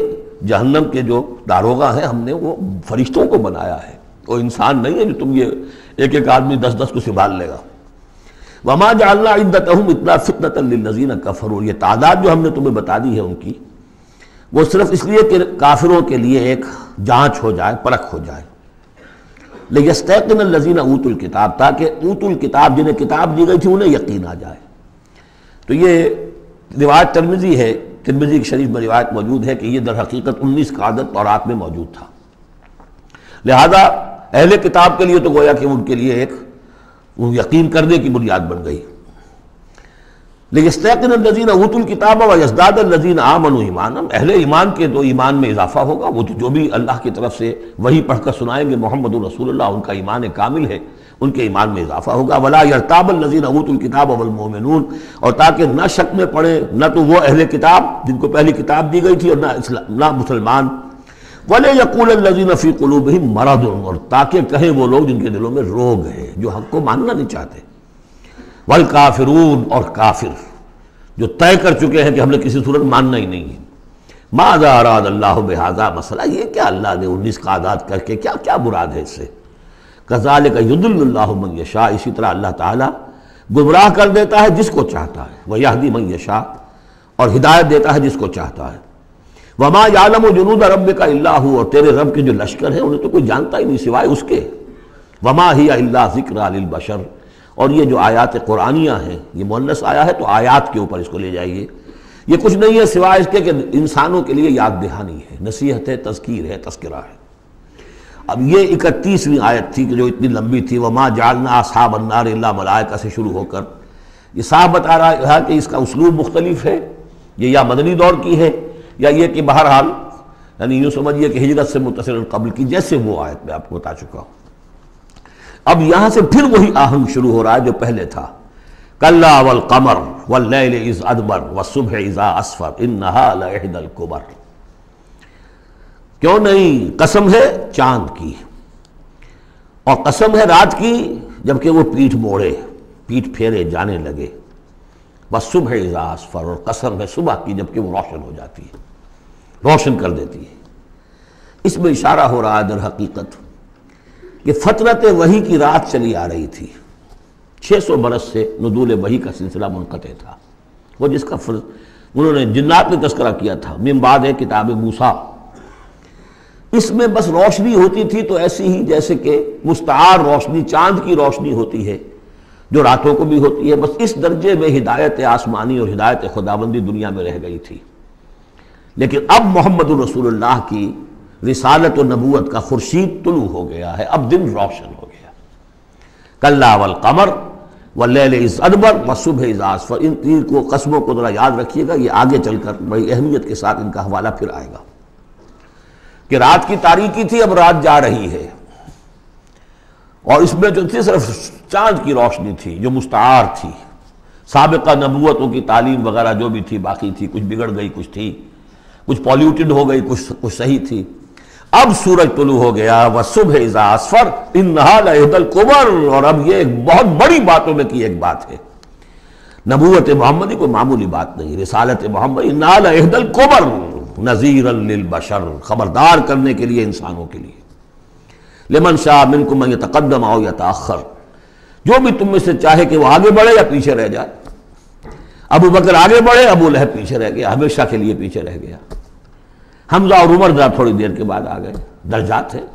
[SPEAKER 2] جہنم کے جو داروغہ ہیں ہم نے وہ فرشتوں کو بنایا ہے، وہ انسان نہیں ہے جو تم یہ ایک ایک آدمی 10 کو سنبھال لے گا۔ وما جعلنا عدتهم الا فتنة للذین کفروا، یہ تعداد جو ہم نے تمہیں بتا دی ہے ان کی، وہ صرف اس لیے کہ کافروں کے لیے ایک جانچ ہو جائے، پرکھ ہو جائے۔ لیستیقن الذین اوتوا الکتاب، تاکہ اوتوا الکتاب جنہیں کتاب دی گئی تھی انہیں یقین آ جائے۔ تو یہ روایت ترمذی ہے، ترمذی کی شریف میں روایت موجود ہے کہ یہ در حقیقت 19 کا عدد تورات میں موجود تھا، لہذا اہل کتاب کے لیے تو گویا کہ ان کے لیے ایک یقین کرنے کی بنیاد بن گئی۔ لیستیقن الذین اوتوا الکتاب ویزداد الذین آمنوا ایمانا، اہل ایمان کے تو ایمان میں اضافہ ہوگا، وہ جو بھی اللہ کی طرف سے وحی پڑھ کر سنائیں گے محمد رسول اللہ، ان کا ایمان کامل ہے، ان کے ایمان میں اضافہ ہوگا۔ وَلَا يَرْتَابَ الَّذِينَ أُوتُوا الْكِتَابَ وَالْمُؤْمِنُونَ، اور تاکہ نہ شک میں پڑے نہ تو وہ اہل کتاب جن کو پہلی کتاب دی گئی تھی اور نہ مسلمان، وَلَا يَقُولَ الَّذِينَ فِي قُلُوبِهِم مَرَضٌ، اور تاکہ کہیں وہ لوگ جن کے دلوں میں روگ ہے، جو حق کو ماننا نہیں چاہتے، وَالْكَافِرُونَ، اور کافر جو طے کر چکے ہیں کہ ہم نے کسی صورت ماننا ہی نہیں ہے۔ ماذا اراد اللہ بہذا، مسئلہ یہ کیا اللہ نے 19 کا اعداد کر کے کیا مراد ہے اس سے؟ کذالک یضل اللہ من یشاء، اسی طرح اللہ تعالیٰ گمراہ کر دیتا ہے جس کو چاہتا ہے، ویہدی من یشاء، اور ہدایت دیتا ہے جس کو چاہتا ہے۔ وما یعلم جنود ربک الا هو، اور تیرے رب کے جو لشکر ہیں انہیں تو کوئی جانتا ہی نہیں سوائے اس کے۔ وما ہی الا ذکری للبشر، اور یہ جو آیات قرآنیہ ہیں، یہ مؤنث آیا ہے تو آیات کے اوپر اس کو لے جائیے، یہ کچھ نہیں ہے سوائے اس کے کہ انسانوں کے لیے یاد دہانی ہے، نصیحت ہے، تذکیر ہے، تذکرہ ہے۔ اب یہ 31ویں آیت تھی کہ جو اتنی لمبی تھی، وما جعلنا اصحاب النار الا ملائکہ سے شروع ہو کر یہ صاحب بتا رہا ہے کہ اس کا اسلوب مختلف ہے، یہ یا مدنی دور کی ہے یا یہ کہ بہرحال یعنی یوں سمجھیے کہ ہجرت سے متصل قبل کی، جیسے وہ آیت میں آپ کو بتا چکا ہوں۔ اب یہاں سے پھر وہی آہنگ شروع ہو رہا ہے جو پہلے تھا، کلا والقمر واللیل اذ ادبر والصبح اذا اسفر انہا لإحدی الکبر، کیوں نہیں، قسم ہے چاند کی اور قسم ہے رات کی جبکہ وہ پیٹھ موڑے، پیٹھ پھیرے جانے لگے، والصبح اذا اسفر، اور قسم ہے صبح کی جبکہ وہ روشن ہو جاتی ہے، روشن کر دیتی ہے۔ اس میں اشارہ ہو رہا ہے در حقیقت کہ فترت وحی کی رات چلی آ رہی تھی، 600 برس سے نزول وحی کا سلسلہ منقطع تھا، وہ جس کا انہوں نے جنات میں تذکرہ کیا تھا، من بعد ہے کتاب موسیٰ، اس میں بس روشنی ہوتی تھی تو ایسی ہی جیسے کہ مستعار روشنی چاند کی روشنی ہوتی ہے جو راتوں کو بھی ہوتی ہے، بس اس درجے میں ہدایت آسمانی اور ہدایت خداوندی دنیا میں رہ گئی تھی۔ لیکن اب محمد الرسول اللہ کی رسالت و نبوت کا خورشید طلوع ہو گیا ہے، اب دن روشن ہو گیا۔ کلا والقمر واللیل اذ ادبر والصبح اذا اسفر، ان تین کو قسموں کو ذرا یاد رکھیے گا، یہ آگے چل کر بڑی اہمیت کے ساتھ ان کا حوالہ پھر آئے گا کہ رات کی تاریکی تھی، اب رات جا رہی ہے، اور اس میں جو تھی صرف چاند کی روشنی تھی جو مستعار تھی، سابقہ نبوتوں کی تعلیم وغیرہ جو بھی تھی باقی تھی، کچھ بگڑ گئی، کچھ تھی، کچھ پولیوٹڈ ہو گئی، کچھ صحیح تھی۔ اب سورج طلوع ہو گیا، والصبح اذا اسفر انہا لإحدی الکبر، اور اب یہ ایک بہت بڑی باتوں میں کی ایک بات ہے، نبوت محمدی کوئی معمولی بات نہیں، رسالت محمد انہا لإحدی الکبر نذیرا للبشر، خبردار کرنے کے لیے انسانوں کے لیے، لمن شاء منکم ان یتقدم او یتأخر، جو بھی تم میں سے چاہے کہ وہ آگے بڑھے یا پیچھے رہ جائے۔ ابو بکر آگے بڑھے، ابو لہب پیچھے رہ گیا، ہمیشہ کے لیے پیچھے رہ گیا۔ حمزہ اور عمر ذرا تھوڑی دیر کے بعد آ گئے، درجات ہیں،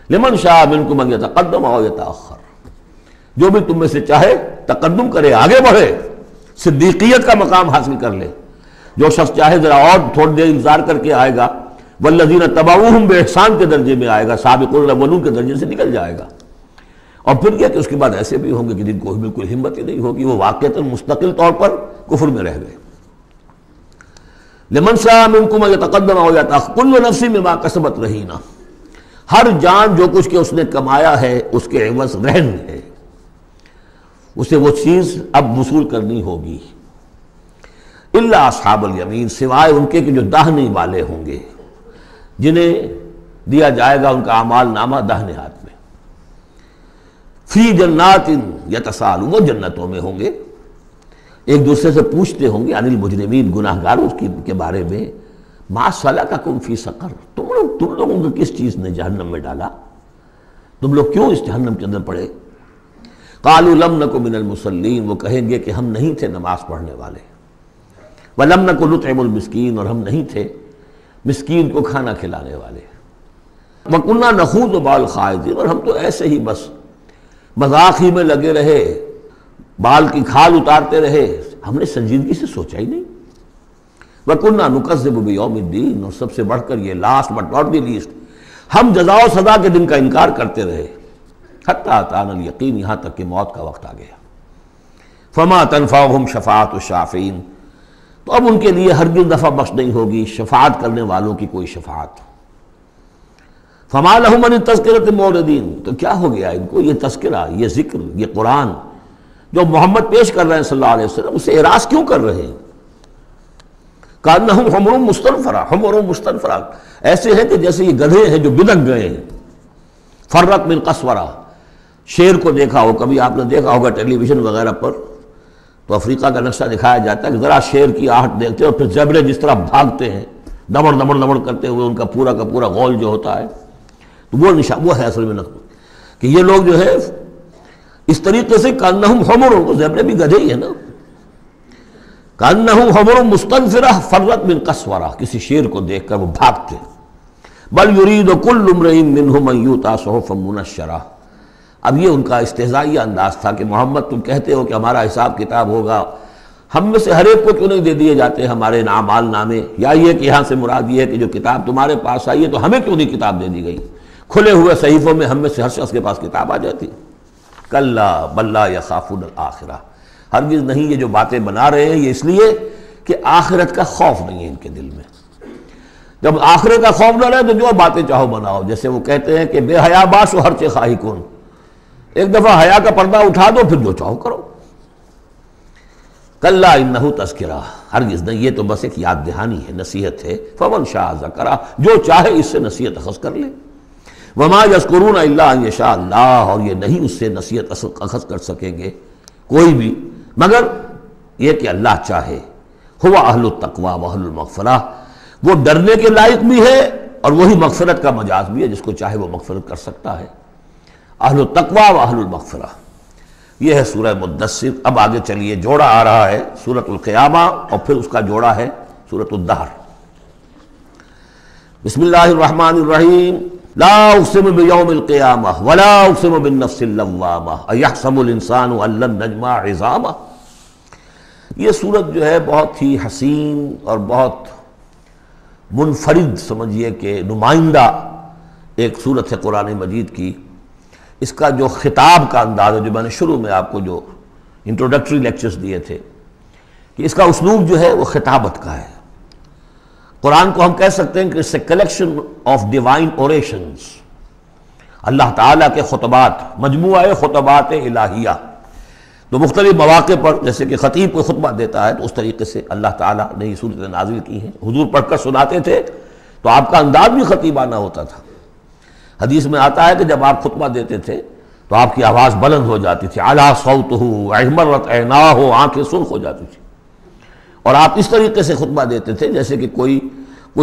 [SPEAKER 2] لمن شاء منکم ان یتقدم او یتأخر، جو بھی تم میں سے چاہے تقدم کرے، آگے بڑھے، صدیقیت کا مقام حاصل کر لے، جو شخص چاہے ذرا اور تھوڑی دیر انتظار کر کے آئے گا، والذین تبعوہم بإحسان کے درجے میں آئے گا، سابقون الاولون کے درجے سے نکل جائے گا۔ اور پھر یہ کہ اس کے بعد ایسے بھی ہوں گے کہ جن کو بالکل ہمت ہی نہیں ہوگی، وہ واقعتاً مستقل طور پر کفر میں رہ گئے۔ لمن شاء منکم ان یتقدم او یتأخر کل نفس بما کسبت رہینہ، ہر جان جو کچھ کہ اس نے کمایا ہے اس کے عوض رہن ہے، اسے وہ چیز اب وصول کرنی ہوگی، الا اصحاب الیمین، سوائے ان کے کہ جو داہنے والے ہوں گے، جنہیں دیا جائے گا ان کا اعمال نامہ داہنے ہاتھ میں، فی جنات یتساءلون، وہ جنتوں میں ہوں گے، ایک دوسرے سے پوچھتے ہوں گے، عن المجرمین، گناہ گاروں کے بارے میں، ما سلککم فی سقر، تم لوگوں کو کس چیز نے جہنم میں ڈالا، تم لوگ کیوں اس جہنم کے اندر پڑے؟ قالوا لم نک من المصلین، وہ کہیں گے کہ ہم نہیں تھے نماز پڑھنے والے، وَلَمْ نَكُ نُطْعِمُ الْمِسْكِينَ، اور ہم نہیں تھے مسکین کو کھانا کھلانے والے، وَكُنَّا نَخُوضُ مَعَ الْخَائِضِينَ، اور ہم تو ایسے ہی بس مذاق ہی میں لگے رہے، بال کی کھال اتارتے رہے، ہم نے سنجیدگی سے سوچا ہی نہیں۔ وَكُنَّا نُكَذِّبُ بِيَوْمِ الدِّينِ، اور سب سے بڑھ کر یہ last but not the least, ہم جزا و سزا کے دن کا انکار کرتے رہے، حتیٰ اتانا الیقین، یہاں تک کہ موت کا وقت آ گیا۔ فَمَا تَنفَعُهُمْ شَفَاعَةُ الشَّافِعِينَ، تو اب ان کے لیے ہرگز نفع بخش نہیں ہوگی شفاعت کرنے والوں کی کوئی شفاعت۔ فما لهم عن التذکرۃ معرضین، تو کیا ہو گیا ان کو یہ تذکرہ، یہ ذکر، یہ قرآن جو محمد پیش کر رہے ہیں صلی اللہ علیہ وسلم، اسے اعراض کیوں کر رہے ہیں؟ کأنہم حمر مستنفرہ، حمر مستنفرہ، ایسے ہیں کہ جیسے یہ گدھے ہیں جو بدک گئے ہیں، فرت من قسورہ۔ شیر کو دیکھا ہو کبھی آپ نے، دیکھا ہوگا ٹیلی ویژن وغیرہ پر، تو افریقہ کا نقشہ دکھایا جاتا ہے کہ ذرا شیر کی آہٹ دیکھتے ہیں اور پھر زیبرے جس طرح بھاگتے ہیں دمڑ دمڑ دمڑ کرتے ہوئے، ان کا پورا غول جو ہوتا ہے، تو وہ ہے اصل میں نقل، کہ یہ لوگ جو ہے اس طریقے سے کأنہم حمر، وہ زیبرے بھی گدھے ہی ہے نا، کأنہم حمر مستنفرہ فرت من قسورہ، کسی شیر کو دیکھ کر وہ بھاگتے۔ بل یرید کل امرئ منہم ان یؤتی صحفا منشرہ۔ اب یہ ان کا استہزائیہ انداز تھا کہ محمد تم کہتے ہو کہ ہمارا حساب کتاب ہوگا، ہم میں سے ہر ایک کو کیوں نہیں دے دیے جاتے ہمارے اعمال نامے، یا یہ کہ یہاں سے مراد یہ ہے کہ جو کتاب تمہارے پاس آئی ہے تو ہمیں کیوں نہیں کتاب دے دی گئی؟ کھلے ہوئے صحیفوں میں ہم میں سے ہر شخص کے پاس کتاب آ جاتی۔ کلا بل لا یخافون الآخرہ، ہرگز نہیں، یہ جو باتیں بنا رہے ہیں یہ اس لیے کہ آخرت کا خوف نہیں ہے ان کے دل میں۔ جب آخرت کا خوف نہ رہے تو جو باتیں چاہو بناؤ، جیسے وہ کہتے ہیں کہ بے حیا باش و ہر چے خواہی کن، ایک دفعہ حیا کا پردہ اٹھا دو پھر جو چاہو کرو۔ کلا انہ تذکرہ، ہرگز نہیں، یہ تو بس ایک یاد دہانی ہے، نصیحت ہے۔ فمن شاء ذکرہ، جو چاہے اس سے نصیحت اخذ کر لے۔ وما یذکرون الا ان یشاء اللہ، اور یہ نہیں اس سے نصیحت اخذ کر سکیں گے کوئی بھی مگر یہ کہ اللہ چاہے۔ هو اہل التقوی و اہل المغفرہ، وہ ڈرنے کے لائق بھی ہے اور وہی مغفرت کا مجاز بھی ہے، جس کو چاہے وہ مغفرت کر سکتا ہے۔ اہل التقوی و اہل المغفرہ، یہ ہے سورہ مدثر۔ اب آگے چلیے، جوڑا آ رہا ہے سورۃ القیامہ اور پھر اس کا جوڑا ہے سورۃ الدہر۔ بسم اللہ الرحمن الرحیم۔ لا اقسم بیوم القیامہ ولا اقسم بالنفس اللوامہ ایحسب الانسان ان لن نجمع عظامہ۔ یہ سورت جو ہے بہت ہی حسین اور بہت منفرد سمجھیے کہ نمائندہ ایک سورت ہے قرآن مجید کی۔ اس کا جو خطاب کا انداز ہے، جو میں نے شروع میں آپ کو جو انٹروڈکٹری لیکچرز دیے تھے، کہ اس کا اسلوب جو ہے وہ خطابت کا ہے۔ قرآن کو ہم کہہ سکتے ہیں کہ it's a collection of divine orations، اللہ تعالیٰ کے خطبات، مجموعہ خطبات الہیہ۔ تو مختلف مواقع پر جیسے کہ خطیب کو خطبہ دیتا ہے تو اس طریقے سے اللہ تعالیٰ نے یہ صورتیں نازل کی ہیں۔ حضور پڑھ کر سناتے تھے تو آپ کا انداز بھی خطیبانہ ہوتا تھا۔ حدیث میں آتا ہے کہ جب آپ خطبہ دیتے تھے تو آپ کی آواز بلند ہو جاتی تھی، اعلیٰ صوتہ احمرت عیناہ، آنکھیں سرخ ہو جاتی تھی، اور آپ اس طریقے سے خطبہ دیتے تھے جیسے کہ کوئی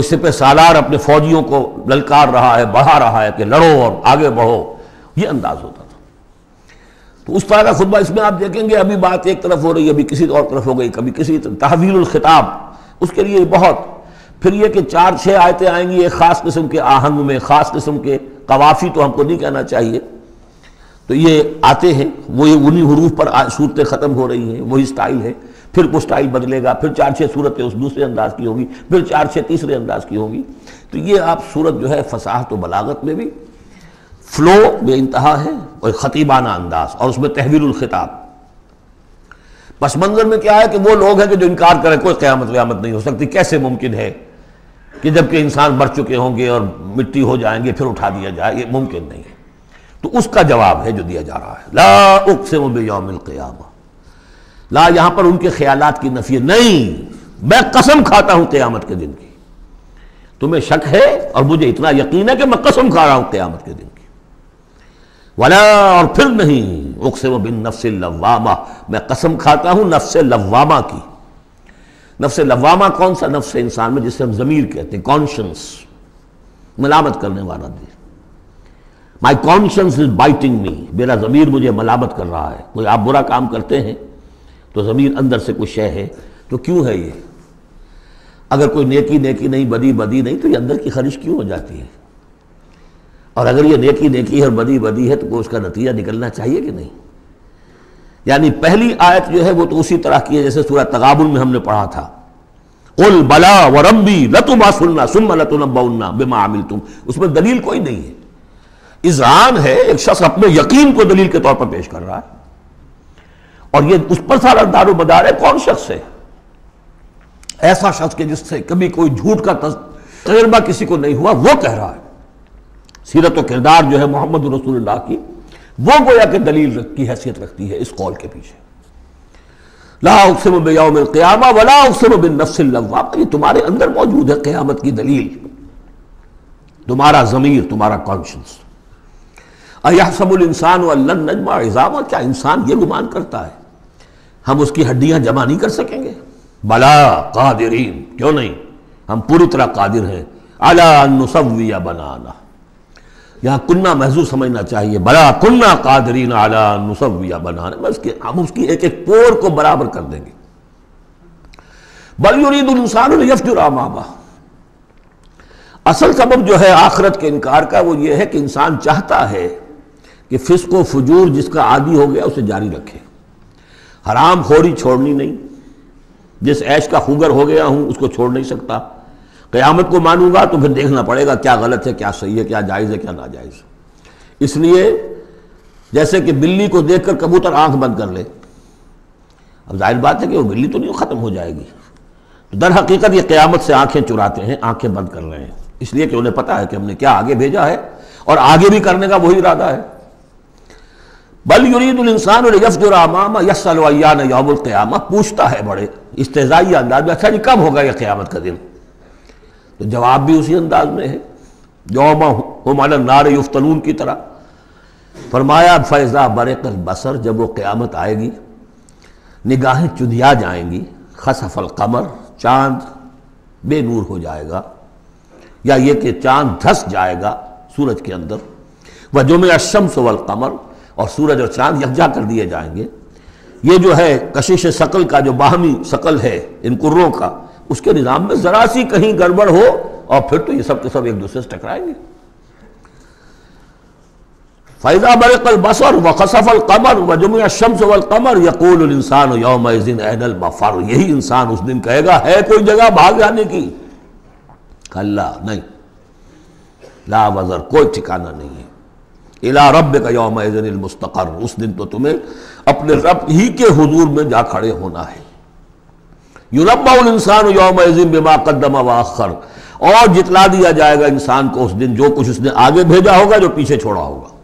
[SPEAKER 2] سپہ سالار اپنے فوجیوں کو للکار رہا ہے، بڑھا رہا ہے کہ لڑو اور آگے بڑھو، یہ انداز ہوتا تھا۔ تو اس طرح کا خطبہ اس میں آپ دیکھیں گے، ابھی بات ایک طرف ہو رہی ہے، ابھی کسی اور طرف ہو گئی، کبھی کسی تحویل الخطاب، اس کے لیے بہت، پھر یہ کہ 4-6 آیتیں آئیں گی ایک خاص قسم کے آہنگ میں، خاص قسم کے قوافی تو ہم کو نہیں کہنا چاہیے، تو یہ آتے ہیں، وہی انہی حروف پر صورتیں ختم ہو رہی ہیں، وہی سٹائل ہے، پھر وہ سٹائل بدلے گا، پھر 4-6 صورتیں اس دوسرے انداز کی ہوگی، پھر 4-6 تیسرے انداز کی ہوگی۔ تو یہ آپ صورت جو ہے فصاحت و بلاغت میں بھی فلو بے انتہا ہے، اور خطیبانہ انداز، اور اس میں تحویل الخطاب۔ پس منظر میں کیا ہے کہ وہ لوگ ہیں کہ جو انکار کریں کوئی قیامت نہیں ہو سکتی، کیسے ممکن ہے کہ جب کہ انسان مر چکے ہوں گے اور مٹی ہو جائیں گے پھر اٹھا دیا جائے، یہ ممکن نہیں ہے۔ تو اس کا جواب ہے جو دیا جا رہا ہے، لا اقسم بیوم القیامہ۔ لا یہاں پر ان کے خیالات کی نفی نہیں، میں قسم کھاتا ہوں قیامت کے دن کی۔ تمہیں شک ہے اور مجھے اتنا یقین ہے کہ میں قسم کھا رہا ہوں قیامت کے دن کی۔ ولا، اور پھر نہیں، اقسم بالنفس اللوامہ، میں قسم کھاتا ہوں نفس لوامہ کی۔ نفس لوامہ کون سا نفس ہے انسان میں، جسے ہم ضمیر کہتے ہیں، کانشنس، ملامت کرنے والا دل۔ My conscience is biting me، میرا ضمیر مجھے ملامت کر رہا ہے۔ کوئی آپ برا کام کرتے ہیں تو ضمیر اندر سے کوئی شے ہے، تو کیوں ہے یہ؟ اگر کوئی نیکی نہیں، بدی نہیں، تو یہ اندر کی خرش کیوں ہو جاتی ہے؟ اور اگر یہ نیکی ہے اور بدی ہے تو کوئی اس کا نتیجہ نکلنا چاہیے کہ نہیں؟ یعنی پہلی آیت جو ہے وہ تو اسی طرح کی ہے جیسے سورہ تغابن میں ہم نے پڑھا تھا، قل بلا وربی لتبعثن ثم لتنبؤن بما عملتم، اس میں دلیل کوئی نہیں ہے، اذعان ہے، ایک شخص اپنے یقین کو دلیل کے طور پر پیش کر رہا ہے، اور یہ اس پر سارا دار و مدار ہے۔ کون شخص ہے؟ ایسا شخص کہ جس سے کبھی کوئی جھوٹ کا تجربہ کسی کو نہیں ہوا، وہ کہہ رہا ہے سیرت و کردار جو ہے محمد رسول اللہ کی، وہ گویا کہ دلیل کی حیثیت رکھتی ہے اس قول کے پیچھے۔ لا اقسم بیوم القیامہ ولا اقسم بالنفس اللوامہ، یہ تمہارے اندر موجود ہے قیامت کی دلیل، تمہارا ضمیر، تمہارا کانشنس۔ ایحسب الانسان ان لن نجمع عظامہ، کیا انسان یہ گمان کرتا ہے ہم اس کی ہڈیاں جمع نہیں کر سکیں گے؟ بلا قادرین، کیوں نہیں، ہم پوری طرح قادر ہیں۔ علی ان نسوی بنانا، یہاں کنہ محذوف سمجھنا چاہیے، بلا کنہ قادرین علی ان نسوی بنانا، ہم اس کی ایک ایک پور کو برابر کر دیں گے۔ بل یرید الانسان لیفجر امامہ، اصل سبب جو ہے آخرت کے انکار کا وہ یہ ہے کہ انسان چاہتا ہے کہ فسق و فجور جس کا عادی ہو گیا اسے جاری رکھے، حرام خوری چھوڑنی نہیں، جس عیش کا خوگر ہو گیا ہوں اس کو چھوڑ نہیں سکتا، قیامت کو مانوں گا تو پھر دیکھنا پڑے گا کیا غلط ہے، کیا صحیح ہے، کیا جائز ہے، کیا ناجائز ہے۔ اس لیے جیسے کہ بلی کو دیکھ کر کبوتر آنکھ بند کر لے، اب ظاہر بات ہے کہ وہ بلی تو نہیں ختم ہو جائے گی، تو در حقیقت یہ قیامت سے آنکھیں چراتے ہیں، آنکھیں بند کر رہے ہیں، اس لیے کہ انہیں پتا ہے کہ ہم نے کیا آگے بھیجا ہے اور آگے بھی کرنے کا وہی ارادہ ہے۔ بل یرید الانسان لیفجر امامہ یسأل ایان یوم القیامہ، پوچھتا ہے بڑے استہزائی انداز میں، اچھا جی کب ہوگا یہ قیامت کا دن؟ تو جواب بھی اسی انداز میں ہے، یوم ہم علی النار یفتنون کی طرح۔ فرمایا فاذا برق البصر، جب وہ قیامت آئے گی نگاہیں چدھیا جائیں گی، خسف القمر، چاند بے نور ہو جائے گا، یا یہ کہ چاند دھس جائے گا سورج کے اندر، وجمع الشمس والقمر، اور سورج اور چاند یکجا کر دیے جائیں گے۔ یہ جو ہے کشش ثقل کا جو باہمی ثقل ہے ان کروں کا، اس کے نظام میں ذرا سی کہیں گڑبڑ ہو اور پھر تو یہ سب کے سب ایک دوسرے سے ٹکرائیں گے۔ فَإِذَا بَرِقَ الْبَصَرُ وَخَسَفَ الْقَمَرُ وَجُمِعَ الشَّمْسُ وَالْقَمَرُ يَقُولُ الْإِنسَانُ يَوْمَئِذٍ أَيْنَ الْمَفَرُّ، یہی انسان اس دن کہے گا ہے کوئی جگہ بھاگ جانے کی؟ کلا، نہیں، لا وزر، کوئی ٹھکانہ نہیں ہے۔ اِلَىٰ رَبِّكَ يَوْمَئِذٍ الْمُسْتَقَرُّ، اس دن تو تمہیں اپنے رب ہی کے حضور میں جا کھڑے ہونا ہے۔ يُنَبَّأُ الْإِنسَانُ يَوْمَئِذٍ بِمَا قَدَّمَ وَأَخَّرَ، اور جتلا دیا جائے گا انسان کو اس دن جو کچھ اس نے آگے بھیجا ہوگا، جو پیچھے چھوڑا ہوگا۔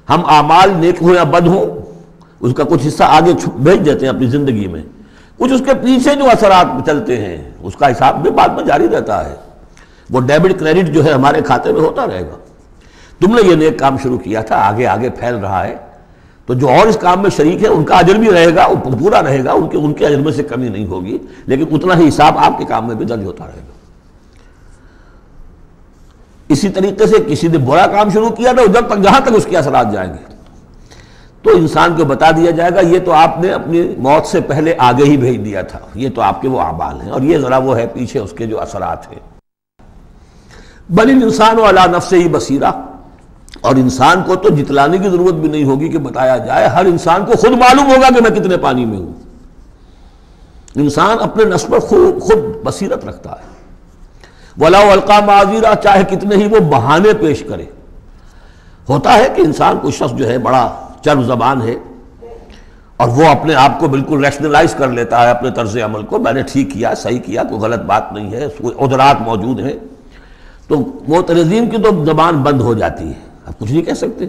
[SPEAKER 2] ہم اعمال نیک ہوں یا بد ہوں، اس کا کچھ حصہ آگے بھیج دیتے ہیں اپنی زندگی میں، کچھ اس کے پیچھے جو اثرات چلتے ہیں اس کا حساب بھی بعد میں جاری رہتا ہے، وہ ڈیبٹ کریڈٹ جو ہے ہمارے کھاتے میں ہوتا رہے گا۔ تم نے یہ نیک کام شروع کیا تھا، آگے آگے پھیل رہا ہے، تو جو اور اس کام میں شریک ہے ان کا اجر بھی رہے گا، وہ پورا رہے گا، ان کے اجر میں سے کمی نہیں ہوگی، لیکن اتنا ہی حساب آپ کے کام میں بھی درج ہوتا رہے گا۔ اسی طریقے سے کسی نے برا کام شروع کیا تھا، جب تک جہاں تک اس کے اثرات جائیں گے تو انسان کو بتا دیا جائے گا یہ تو آپ نے اپنی موت سے پہلے آگے ہی بھیج دیا تھا، یہ تو آپ کے وہ اعمال ہیں، اور یہ ذرا وہ ہے پیچھے اس کے جو اثرات ہیں۔ بل الانسان علی نفسہ بصیرہ، اور انسان کو تو جتلانے کی ضرورت بھی نہیں ہوگی کہ بتایا جائے، ہر انسان کو خود معلوم ہوگا کہ میں کتنے پانی میں ہوں۔ انسان اپنے نفس پر خود بصیرت رکھتا ہے۔ وَلَوْ أَلْقَىٰ مَعَاذِيرَ، چاہے کتنے ہی وہ بہانے پیش کرے۔ ہوتا ہے کہ انسان کوئی شخص جو ہے بڑا چرب زبان ہے اور وہ اپنے آپ کو بالکل ریشنلائز کر لیتا ہے اپنے طرز عمل کو، میں نے ٹھیک کیا، صحیح کیا، کوئی غلط بات نہیں ہے، عذرات موجود ہیں، تو معترضین کی تو زبان بند ہو جاتی ہے، اب کچھ نہیں کہہ سکتے،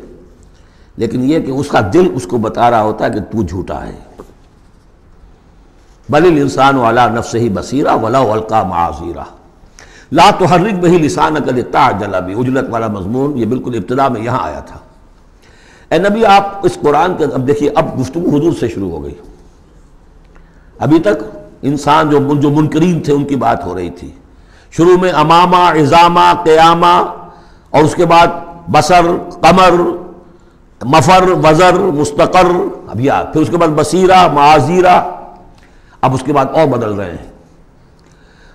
[SPEAKER 2] لیکن یہ کہ اس کا دل اس کو بتا رہا ہوتا ہے کہ تو جھوٹا ہے۔ بل الانسان علی نفسہ بصیرہ ولو القیٰ معاذیرہ لا تحرک بہ لسانک لتعجل بہ، عجلت والا مضمون یہ بالکل ابتدا میں یہاں آیا تھا۔ اے نبی آپ اس قرآن کے، اب دیکھیے اب گفتگو حضور سے شروع ہو گئی، ابھی تک انسان جو منکرین تھے ان کی بات ہو رہی تھی، شروع میں امامہ، عظامہ، قیامہ، اور اس کے بعد بصر، قمر، مفر، وزر، مستقر، اب یہ پھر اس کے بعد بصیرہ، معاذیرہ، اب اس کے بعد اور بدل رہے ہیں۔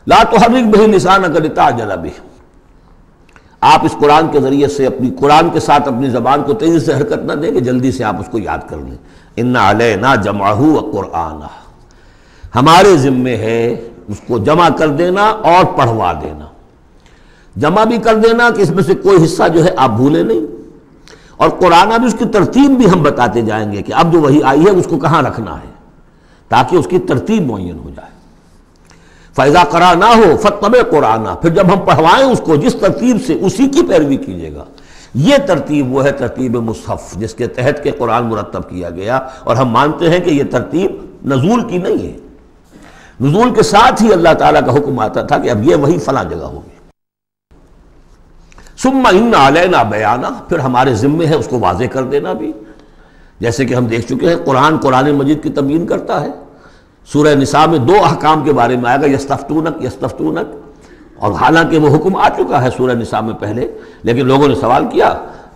[SPEAKER 2] لا تحرک بہ لسانک لتعجل بہ، آپ اس قرآن کے ذریعے سے قرآن کے ساتھ اپنی زبان کو تیزی سے حرکت نہ دیں کہ جلدی سے آپ اس کو یاد کر لیں۔ ان علینا جمعہ وقرآنہ، ہمارے ذمے ہے اس کو جمع کر دینا اور پڑھوا دینا، جمع بھی کر دینا کہ اس میں سے کوئی حصہ جو ہے آپ بھولیں نہیں، اور قرآن بھی اس کی ترتیب بھی ہم بتاتے جائیں گے کہ اب جو وہی آئی ہے اس کو کہاں رکھنا ہے، تاکہ اس کی ترتیب معین ہو جائے۔ فَإِذَا قَرَأْنَاهُ فَاتَّبِعْ قُرْآنَهُ، پھر جب ہم پڑھوائیں اس کو جس ترتیب سے اسی کی پیروی کیجیے گا۔ یہ ترتیب وہ ہے ترتیب مصحف جس کے تحت کہ قرآن مرتب کیا گیا، اور ہم مانتے ہیں کہ یہ ترتیب نزول کی نہیں ہے، نزول کے ساتھ ہی اللہ تعالیٰ کا حکم آتا تھا کہ اب یہ وہی فلاں جگہ ہوگی۔ ثم ان علینا بیانہ، پھر ہمارے ذمے ہے اس کو واضح کر دینا بھی، جیسے کہ ہم دیکھ چکے ہیں قرآن مجید کی تبیین کرتا ہے۔ سورہ نساء میں 2 احکام کے بارے میں آئے گا، یستفتونک، اور حالانکہ وہ حکم آ چکا ہے سورہ نساء میں پہلے، لیکن لوگوں نے سوال کیا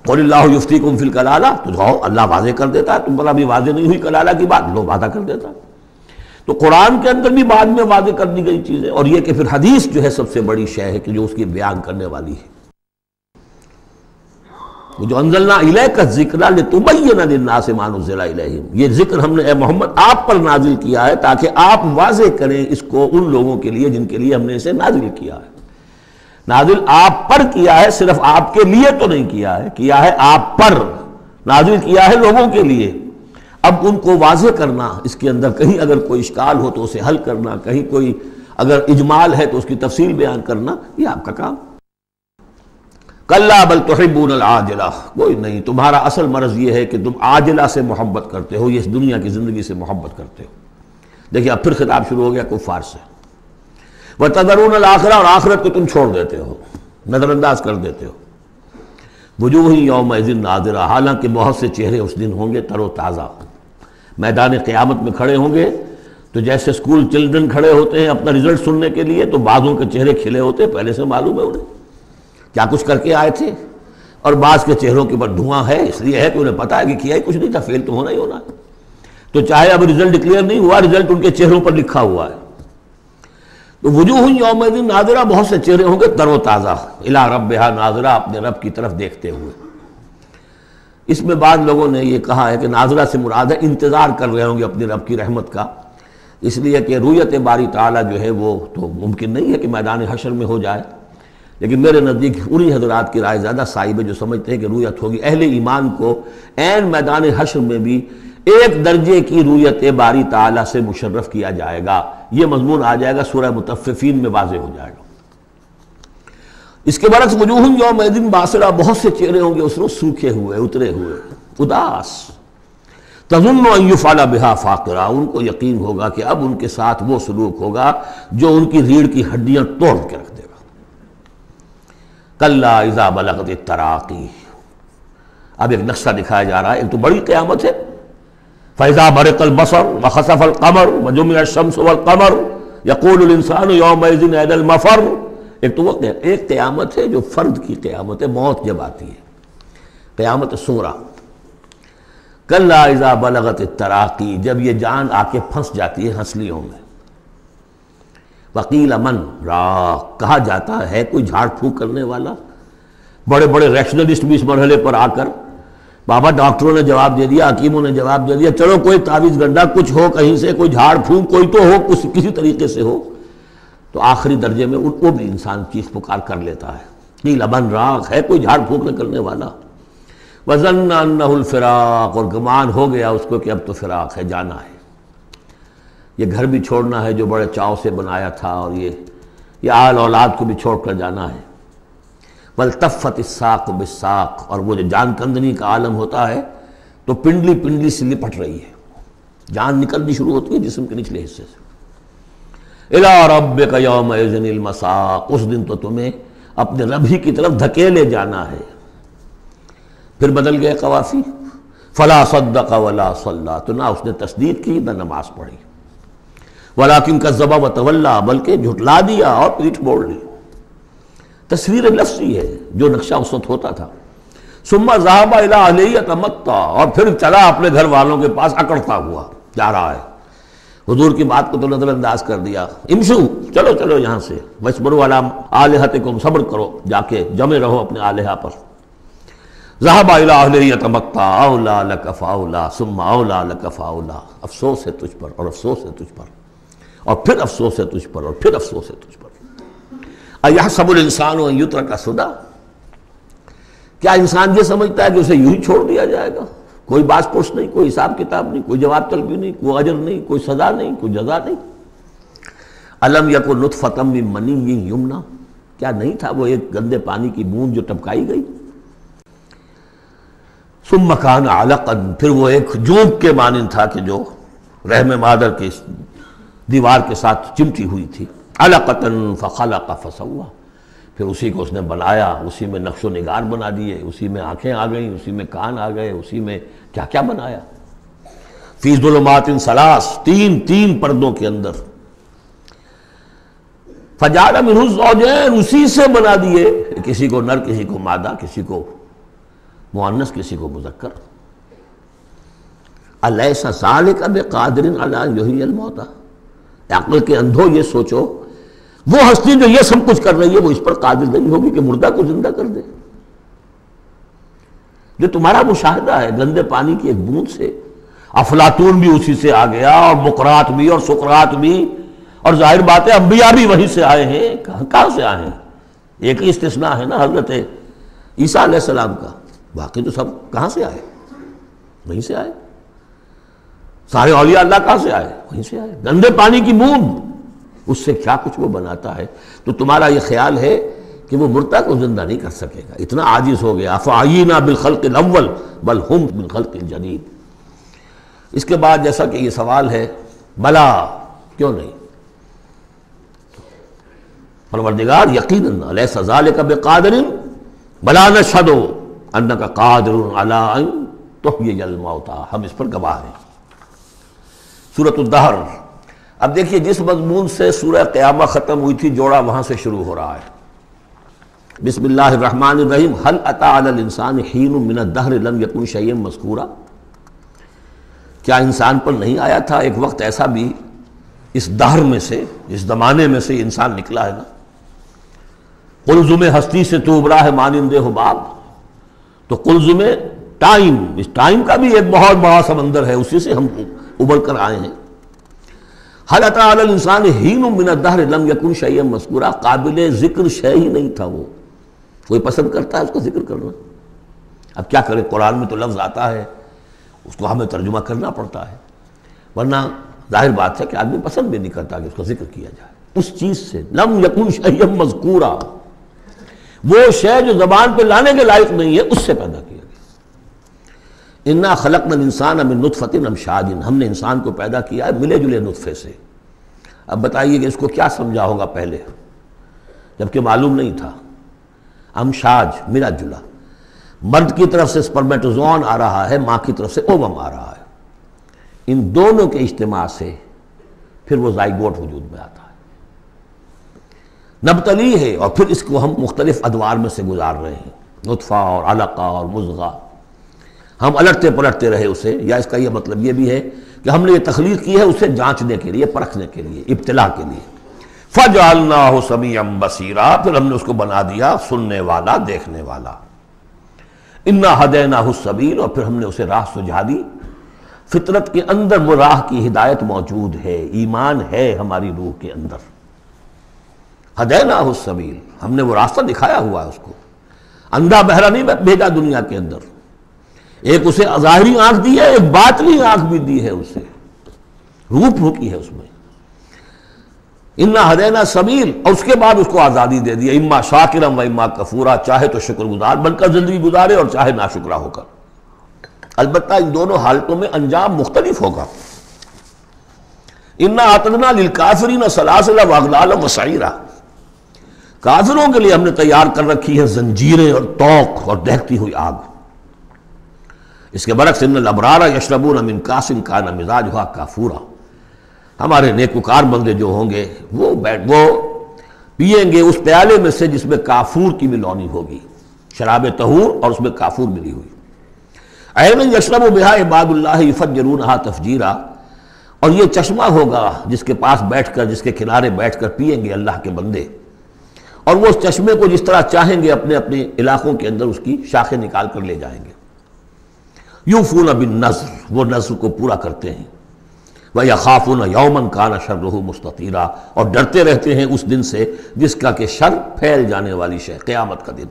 [SPEAKER 2] قل اللہ یفتیکم فی الکلالہ، تو جاؤ اللہ واضح کر دیتا ہے، تم پر ابھی واضح نہیں ہوئی کلالہ کی بات، لو واضح کر دیتا ہے۔ تو قرآن کے اندر بھی بعد میں واضح کر دی گئی چیزیں، اور یہ کہ پھر حدیث جو ہے سب سے بڑی شے ہے کہ جو اس کی بیان کرنے والی ہے۔ وہ جو انزلنا الیک الذکر لتبین للناس ما نزل الیہم، یہ ذکر ہم نے اے محمد آپ پر نازل کیا ہے تاکہ آپ واضح کریں اس کو ان لوگوں کے لیے جن کے لیے ہم نے اسے نازل کیا ہے۔ نازل آپ پر کیا ہے، صرف آپ کے لیے تو نہیں کیا ہے آپ پر، نازل کیا ہے لوگوں کے لیے۔ اب ان کو واضح کرنا، اس کے اندر کہیں اگر کوئی اشکال ہو تو اسے حل کرنا، کہیں کوئی اگر اجمال ہے تو اس کی تفصیل بیان کرنا، یہ آپ کا کام۔ کلا بل تحبون العاجلہ، کوئی نہیں، تمہارا اصل مرض یہ ہے کہ تم عاجلہ سے محبت کرتے ہو، یہ اس دنیا کی زندگی سے محبت کرتے ہو۔ دیکھیے اب پھر خطاب شروع ہو گیا کفار سے۔ وَتَذَرُونَ الْآخِرَةَ، اور آخرت کو تم چھوڑ دیتے ہو، نظر انداز کر دیتے ہو۔ وجوہ یومئذ ناظرہ، حالانکہ بہت سے چہرے اس دن ہوں گے تر و تازہ۔ میدان قیامت میں کھڑے ہوں گے تو جیسے اسکول چلڈرن کھڑے ہوتے ہیں اپنا رزلٹ سننے کے لیے، تو بعضوں کے چہرے کھلے ہوتے ہیں، پہلے سے معلوم ہے انہیں کیا کچھ کر کے آئے تھے، اور بعض کے چہروں کے اوپر دھواں ہے، اس لیے ہے کہ انہیں پتا ہے کہ کیا ہی کچھ نہیں تھا، فیل تو ہونا ہی ہونا ہے۔ تو چاہے اب رزلٹ ڈکلیئر نہیں ہوا، رزلٹ ان کے چہروں پر لکھا ہوا ہے۔ تو وجوہ یومئذ ناظرہ، بہت سے چہرے ہوں گے تر و تازہ، الی ربہا ناظرہ، اپنے رب کی طرف دیکھتے ہوئے۔ اس میں بعض لوگوں نے یہ کہا ہے کہ ناظرہ سے مراد ہے انتظار کر رہے ہوں گے اپنے رب کی رحمت کا، اس لیے کہ رؤیت باری تعالیٰ جو ہے وہ تو ممکن نہیں ہے کہ میدان حشر میں ہو جائے، لیکن میرے نزدیک انہی حضرات کی رائے زیادہ صائب ہے جو سمجھتے ہیں کہ رؤیت ہوگی۔ اہل ایمان کو عین میدان حشر میں بھی ایک درجے کی رؤیت باری تعالیٰ سے مشرف کیا جائے گا، یہ مضمون آ جائے گا سورہ مطففین میں واضح ہو جائے گا۔ اس کے برعکس وجوہ یومئذ باسرہ، بہت سے چہرے ہوں گے اس روز سوکھے ہوئے، اترے ہوئے، اداس۔ تظن ان یفعل بها فاقرہ، ان کو یقین ہوگا کہ اب ان کے ساتھ وہ سلوک ہوگا جو ان کی ریڑھ کی ہڈیاں توڑ کے رکھ دے گا۔ کلا اذا بلغت التراقی، اب ایک نقشہ دکھایا جا رہا ہے، ایک تو بڑی قیامت ہے، فاذا برق البصر وخسف القمر وجمع الشمس والقمر یقول الانسان یومئذ این المفر۔ ایک تو وہ ایک قیامت ہے جو فرد کی قیامت ہے، موت جب آتی ہے، قیامت صغریٰ۔ کلا اذا بلغت التراقی، جب یہ جان آ کے پھنس جاتی ہے ہنسلیوں میں۔ وقیل من راق، کہا جاتا ہے کوئی جھاڑ پھونک کرنے والا۔ بڑے بڑے ریشنلسٹ بھی اس مرحلے پر آ کر، بابا ڈاکٹروں نے جواب دے دیا، حکیموں نے جواب دے دیا، چلو کوئی تعویذ گنڈا کچھ ہو، کہیں سے کوئی جھاڑ پھونک کوئی تو ہو، کسی طریقے سے ہو، تو آخری درجے میں وہ بھی انسان چیخ پکار کر لیتا ہے۔ قیل من راق، ہے کوئی جھاڑ پھونک نہ کرنے والا۔ وظن انہ الفراق، اور گمان ہو گیا اس کو کہ اب تو فراق ہے، جانا ہے، یہ گھر بھی چھوڑنا ہے جو بڑے چاؤ سے بنایا تھا، اور یہ آل اولاد کو بھی چھوڑ کر جانا ہے۔ والتفت الساق بالساق، اور وہ جو جان کندنی کا عالم ہوتا ہے تو پنڈلی پنڈلی سے لپٹ رہی ہے، جان نکلنی شروع ہوتی ہے جسم کے نچلے حصے سے۔ الی ربک یومئذ المساق، اس دن تو تمہیں اپنے رب ہی کی طرف دھکیلے جانا ہے۔ پھر بدل گئے قوافی، فلا صدق ولا صلی، تو نہ اس نے تصدیق کی نہ نماز پڑھی، ولیکن کذب وتولی، بلکہ جھٹلا دیا اور پیٹھ موڑ لی۔ تصویر لفظی ہے جو نقشہ اس وقت ہوتا تھا۔ ثم ذهب الی اہلہ یتمطیٰ، اور پھر چلا اپنے گھر والوں کے پاس اکڑتا ہوا جا رہا ہے۔ حضور کی بات کو تو نظر انداز کر دیا، امشو، چلو چلو یہاں سے، واسبروا علی آلہتکم، صبر کرو، جا کے جمے رہو اپنے آلہہ پر۔ ذهب الی اہلہ یتمطیٰ، اولیٰ لک فاولیٰ ثم اولیٰ لک فاولیٰ، افسوس ہے تجھ پر اور افسوس ہے تجھ پر، اور پھر افسوس ہے تجھ پر، اور پھر افسوس ہے تجھ پر۔ ایحسب الانسان ان یترک سدی، کیا انسان یہ سمجھتا ہے کہ اسے یوں ہی چھوڑ دیا جائے گا، کوئی باز پرس نہیں، کوئی حساب کتاب نہیں، کوئی جواب طلبی نہیں، کوئی اجر نہیں، کوئی سزا نہیں، کوئی جزا نہیں۔ الم یکن نطفۃ من منی یمنا، کیا نہیں تھا وہ ایک گندے پانی کی بوند جو ٹپکائی گئی؟ ثم کان علقا، پھر وہ ایک جوک کے مانند تھا کہ جو رحم مادر کی دیوار کے ساتھ چمٹی ہوئی تھی، علقۃ فخلق فسوا، پھر اسی کو اس نے بنایا، اسی میں نقش و نگار بنا دیے، اسی میں آنکھیں آ گئیں، اسی میں کان آ گئے، اسی میں کیا کیا بنایا، فی ظلمات ثلاث، تین پردوں کے اندر، فجعل منہ الزوجین، اسی سے بنا دیے، کسی کو نر کسی کو مادہ، کسی کو مؤنث کسی کو مذکر۔ الیس ذلک بقادر علی ان یحیی الموتى، عقل کے اندھو یہ سوچو وہ ہستی جو یہ سب کچھ کر رہی ہے وہ اس پر قادر نہیں ہوگی کہ مردہ کو زندہ کر دے؟ جو تمہارا مشاہدہ ہے گندے پانی کی ایک بوند سے، افلاطون بھی اسی سے آ گیا، اور مقرات بھی، اور سقراط بھی، اور ظاہر بات ہے انبیاء بھی وہیں سے آئے ہیں۔ کہاں سے آئے ہیں؟ ایک ہی استثناء ہے نا حضرت عیسیٰ علیہ السلام کا، باقی تو سب کہاں سے آئے؟ وہیں سے آئے۔ سارے اولیاء اللہ کہاں سے آئے؟ وہیں سے آئے۔ گندے پانی کی بوند، اس سے کیا کچھ وہ بناتا ہے۔ تو تمہارا یہ خیال ہے کہ وہ مردہ کو زندہ نہیں کر سکے گا، اتنا عاجز ہو گیا۔ افعینا بالخلق الاول بل ہم بالخلق الجدید۔ اس کے بعد جیسا کہ یہ سوال ہے، بلا کیوں نہیں؟ پروردگار یقیناً الیس ذلک بقادر بلا نشہد انک قادر علی ان تحیی الموتى، ہم اس پر گواہ ہیں۔ سورۃ الدہر۔ اب دیکھیے جس مضمون سے سورہ قیامہ ختم ہوئی تھی، جوڑا وہاں سے شروع ہو رہا ہے۔ بسم اللہ الرحمن الرحیم، هل اتى علی الانسان حین من الدہر لم یکن شیئا مذکورا، کیا انسان پر نہیں آیا تھا ایک وقت ایسا بھی اس دہر میں سے، اس زمانے میں سے انسان نکلا ہے نا۔ قلزم ہستی سے تو ابرا ہے مانند حباب، تو قلزم ٹائم، اس ٹائم کا بھی ایک بہت بڑا سمندر ہے، اسی سے ہم ابھر کر آئے ہیں۔ هل اتى علی الانسان حین من الدہر لم یکن شیئا مذکورا، قابل ذکر شے ہی نہیں تھا وہ، کوئی پسند کرتا ہے اس کا ذکر کرنا؟ اب کیا کرے، قرآن میں تو لفظ آتا ہے، اس کو ہمیں ترجمہ کرنا پڑتا ہے، ورنہ ظاہر بات ہے کہ آدمی پسند بھی نہیں کرتا کہ اس کا ذکر کیا جائے۔ اس چیز سے لم یکن شیئا مذکورا، وہ شے جو زبان پہ لانے کے لائق نہیں ہے، اس سے پیدا کیا گیا۔ انا خلقنا الانسان من نطفۃ امشاج، ہم نے انسان کو پیدا کیا ہے ملے جلے نطفے سے۔ اب بتائیے کہ اس کو کیا سمجھا ہوگا پہلے، جبکہ معلوم نہیں تھا۔ امشاج ملا جلا، مرد کی طرف سے سپرمیٹوزوان آ رہا ہے، ماں کی طرف سے اووم آ رہا ہے، ان دونوں کے اجتماع سے پھر وہ زائگوٹ وجود میں آتا ہے، نبتلی ہے، اور پھر اس کو ہم مختلف ادوار میں سے گزار رہے ہیں، نطفہ اور علقہ اور مضغہ، ہم الٹتے پلٹتے رہے اسے، یا اس کا یہ مطلب یہ بھی ہے کہ ہم نے یہ تخلیق کی ہے اسے جانچنے کے لیے، پرکھنے کے لیے، ابتلا کے لیے۔ فَجَعَلْنَاهُ سَمِيعًا بَصِيرًا، پھر ہم نے اس کو بنا دیا سننے والا، دیکھنے والا۔ اِنَّا هَدَيْنَاهُ السَّبِيلَ، اور پھر ہم نے اسے راہ سجھا دی۔ فطرت کے اندر وہ راہ کی ہدایت موجود ہے، ایمان ہے ہماری روح کے اندر۔ ہدیناہ السبیل، ہم نے وہ راستہ دکھایا ہوا ہے اس کو، اندھا بہرا نہیں بھیجا دنیا کے اندر، ایک اسے ظاہری آنکھ دی ہے، ایک باطنی آنکھ بھی دی ہے اسے، روح پھونکی ہے اس میں۔ انا ہدینا سبیل، اور اس کے بعد اس کو آزادی دے دی، اما شاکرا و اما کفورا، چاہے تو شکر گزار بن کر زندگی گزارے اور چاہے ناشکرا ہو کر۔ البتہ ان دونوں حالتوں میں انجام مختلف ہوگا۔ انا اعتدنا للکافرین سلاسل واغلالا وسعیرا، کافروں کے لیے ہم نے تیار کر رکھی ہے زنجیریں اور طوق اور دہکتی ہوئی آگ۔ اس کے برعکس ان الابرار یشربون من کاس کان مزاجھا کافورا، ہمارے نیکوکار بندے جو ہوں گے وہ پئیں گے اس پیالے میں سے جس میں کافور کی ملونی ہوگی، شراب طہور اور اس میں کافور ملی ہوئی۔ عین یشرب بہا عباد اللہ یفجرونہا تفجیرا، اور یہ چشمہ ہوگا جس کے پاس بیٹھ کر، جس کے کنارے بیٹھ کر پئیں گے اللہ کے بندے، اور وہ اس چشمے کو جس طرح چاہیں گے اپنے اپنے علاقوں کے اندر اس کی شاخیں نکال کر لے جائیں گے۔ یوفون بالنذر، وہ نذر کو پورا کرتے ہیں۔ وَيَخَافُونَ يَوْمًا كَانَ شَرُّهُ مُسْتَطِيرًا، اور ڈرتے رہتے ہیں اس دن سے جس کا کہ شر پھیل جانے والی شے، قیامت کا دن۔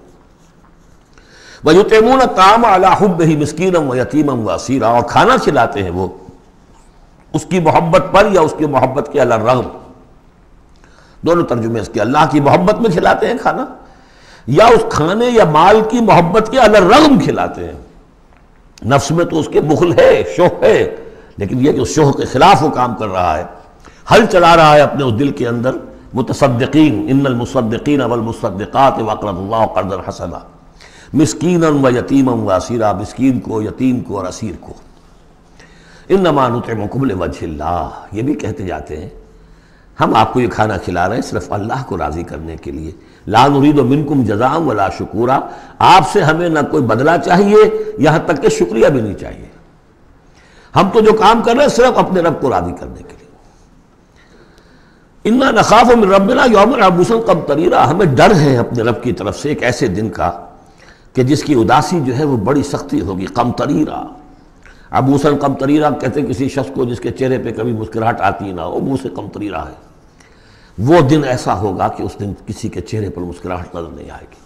[SPEAKER 2] وَيُطْعِمُونَ الطَّعَامَ عَلَىٰ حُبِّهِ مِسْكِينًا وَيَتِيمًا وَأَسِيرًا، اور کھانا کھلاتے ہیں وہ اس کی محبت پر یا اس کی محبت کے علی الرغم۔ دونوں ترجمے اس کے، اللہ کی محبت میں کھلاتے ہیں کھانا، یا اس کھانے یا مال کی محبت کے علی الرغم کھلاتے ہیں۔ نفس میں تو اس کے بخل ہے، شوق ہے، لیکن یہ کہ اس شوق کے خلاف وہ کام کر رہا ہے، حل چلا رہا ہے اپنے اس دل کے اندر۔ متصدقین ان المصدقین والمصدقات وقرضوا اللہ قرضا حسنا مسکینا و یتیما و اسیرا، مسکین کو، یتیم کو اور اسیر کو۔ انما نطعمکم لوجہ اللہ، یہ بھی کہتے جاتے ہیں ہم آپ کو یہ کھانا کھلا رہے ہیں صرف اللہ کو راضی کرنے کے لیے، لا نرید منکم جزاء ولا شکورا، آپ سے ہمیں نہ کوئی بدلہ چاہیے یہاں تک کہ شکریہ بھی نہیں چاہیے، ہم تو جو کام کر رہے ہیں صرف اپنے رب کو راضی کرنے کے لیے۔ انا نخاف من ربنا یوما عبوسا قمطریرا، ہمیں ڈر ہے اپنے رب کی طرف سے ایک ایسے دن کا کہ جس کی اداسی جو ہے وہ بڑی سختی ہوگی۔ قمطریرا، عبوسا قمطریرا کہتے ہیں کسی شخص کو جس کے چہرے پہ کبھی مسکراہٹ آتی نہ ہو، منہ سے قمطریرا ہے۔ وہ دن ایسا ہوگا کہ اس دن کسی کے چہرے پر مسکراہٹ نظر نہیں آئے گی۔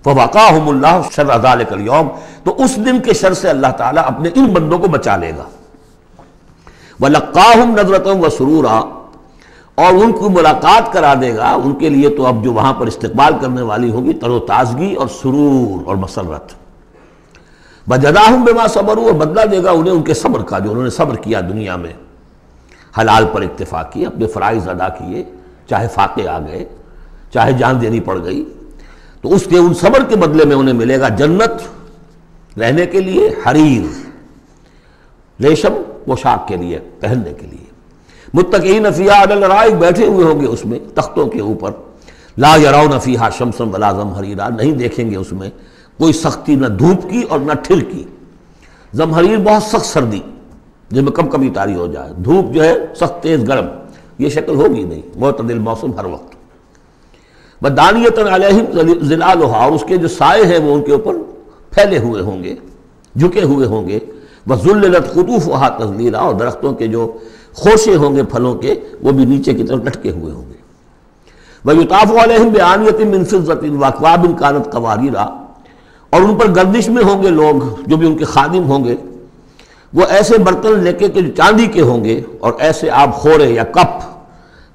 [SPEAKER 2] فوقاہم اللہ شر ذلک اليوم، تو اس دن کے شر سے اللہ تعالیٰ اپنے ان بندوں کو بچا لے گا۔ ولقاہم نظرۃ وسرورا، اور ان کو ملاقات کرا دے گا، ان کے لیے تو اب جو وہاں پر استقبال کرنے والی ہوگی تر و تازگی اور سرور اور مسرت۔ وجزاہم بما صبروا، اور بدلہ دے گا انہیں ان کے صبر کا جو انہوں نے صبر کیا دنیا میں، حلال پر اکتفا کی، اپنے فرائض ادا کیے، چاہے فاقے آ گئے، چاہے جان دینی پڑ گئی، تو اس کے ان صبر کے بدلے میں انہیں ملے گا جنت رہنے کے لیے، حریر ریشم پوشاک کے لیے پہننے کے لیے، متکئین فیہا علی الارائک، بیٹھے ہوئے ہوں گے اس میں تختوں کے اوپر، لا یرون فیہا شمسا ولا زمہریرا، نہیں دیکھیں گے اس میں کوئی سختی نہ دھوپ کی اور نہ ٹھنڈ کی۔ زمہریر بہت سخت سردی جس میں کم کبھی طاری ہو جائے، دھوپ جو ہے سخت تیز گرم، یہ شکل ہوگی نہیں، معتدل موسم ہر وقت۔ ودانیۃ علیہم ظلالھا، اور اس کے جو سائے ہیں وہ ان کے اوپر پھیلے ہوئے ہوں گے، جھکے ہوئے ہوں گے۔ وذللت قطوفھا تذلیلا، اور درختوں کے جو خوشے ہوں گے پھلوں کے وہ بھی نیچے کی طرف لٹکے ہوئے ہوں گے۔ ویطاف علیہم بآنیۃ من فضۃ واکواب کانت قواریرا، اور ان پر گردش میں ہوں گے لوگ جو بھی ان کے خادم ہوں گے، وہ ایسے برتن لے کے کہ جو چاندی کے ہوں گے، اور ایسے آب خورے یا کپ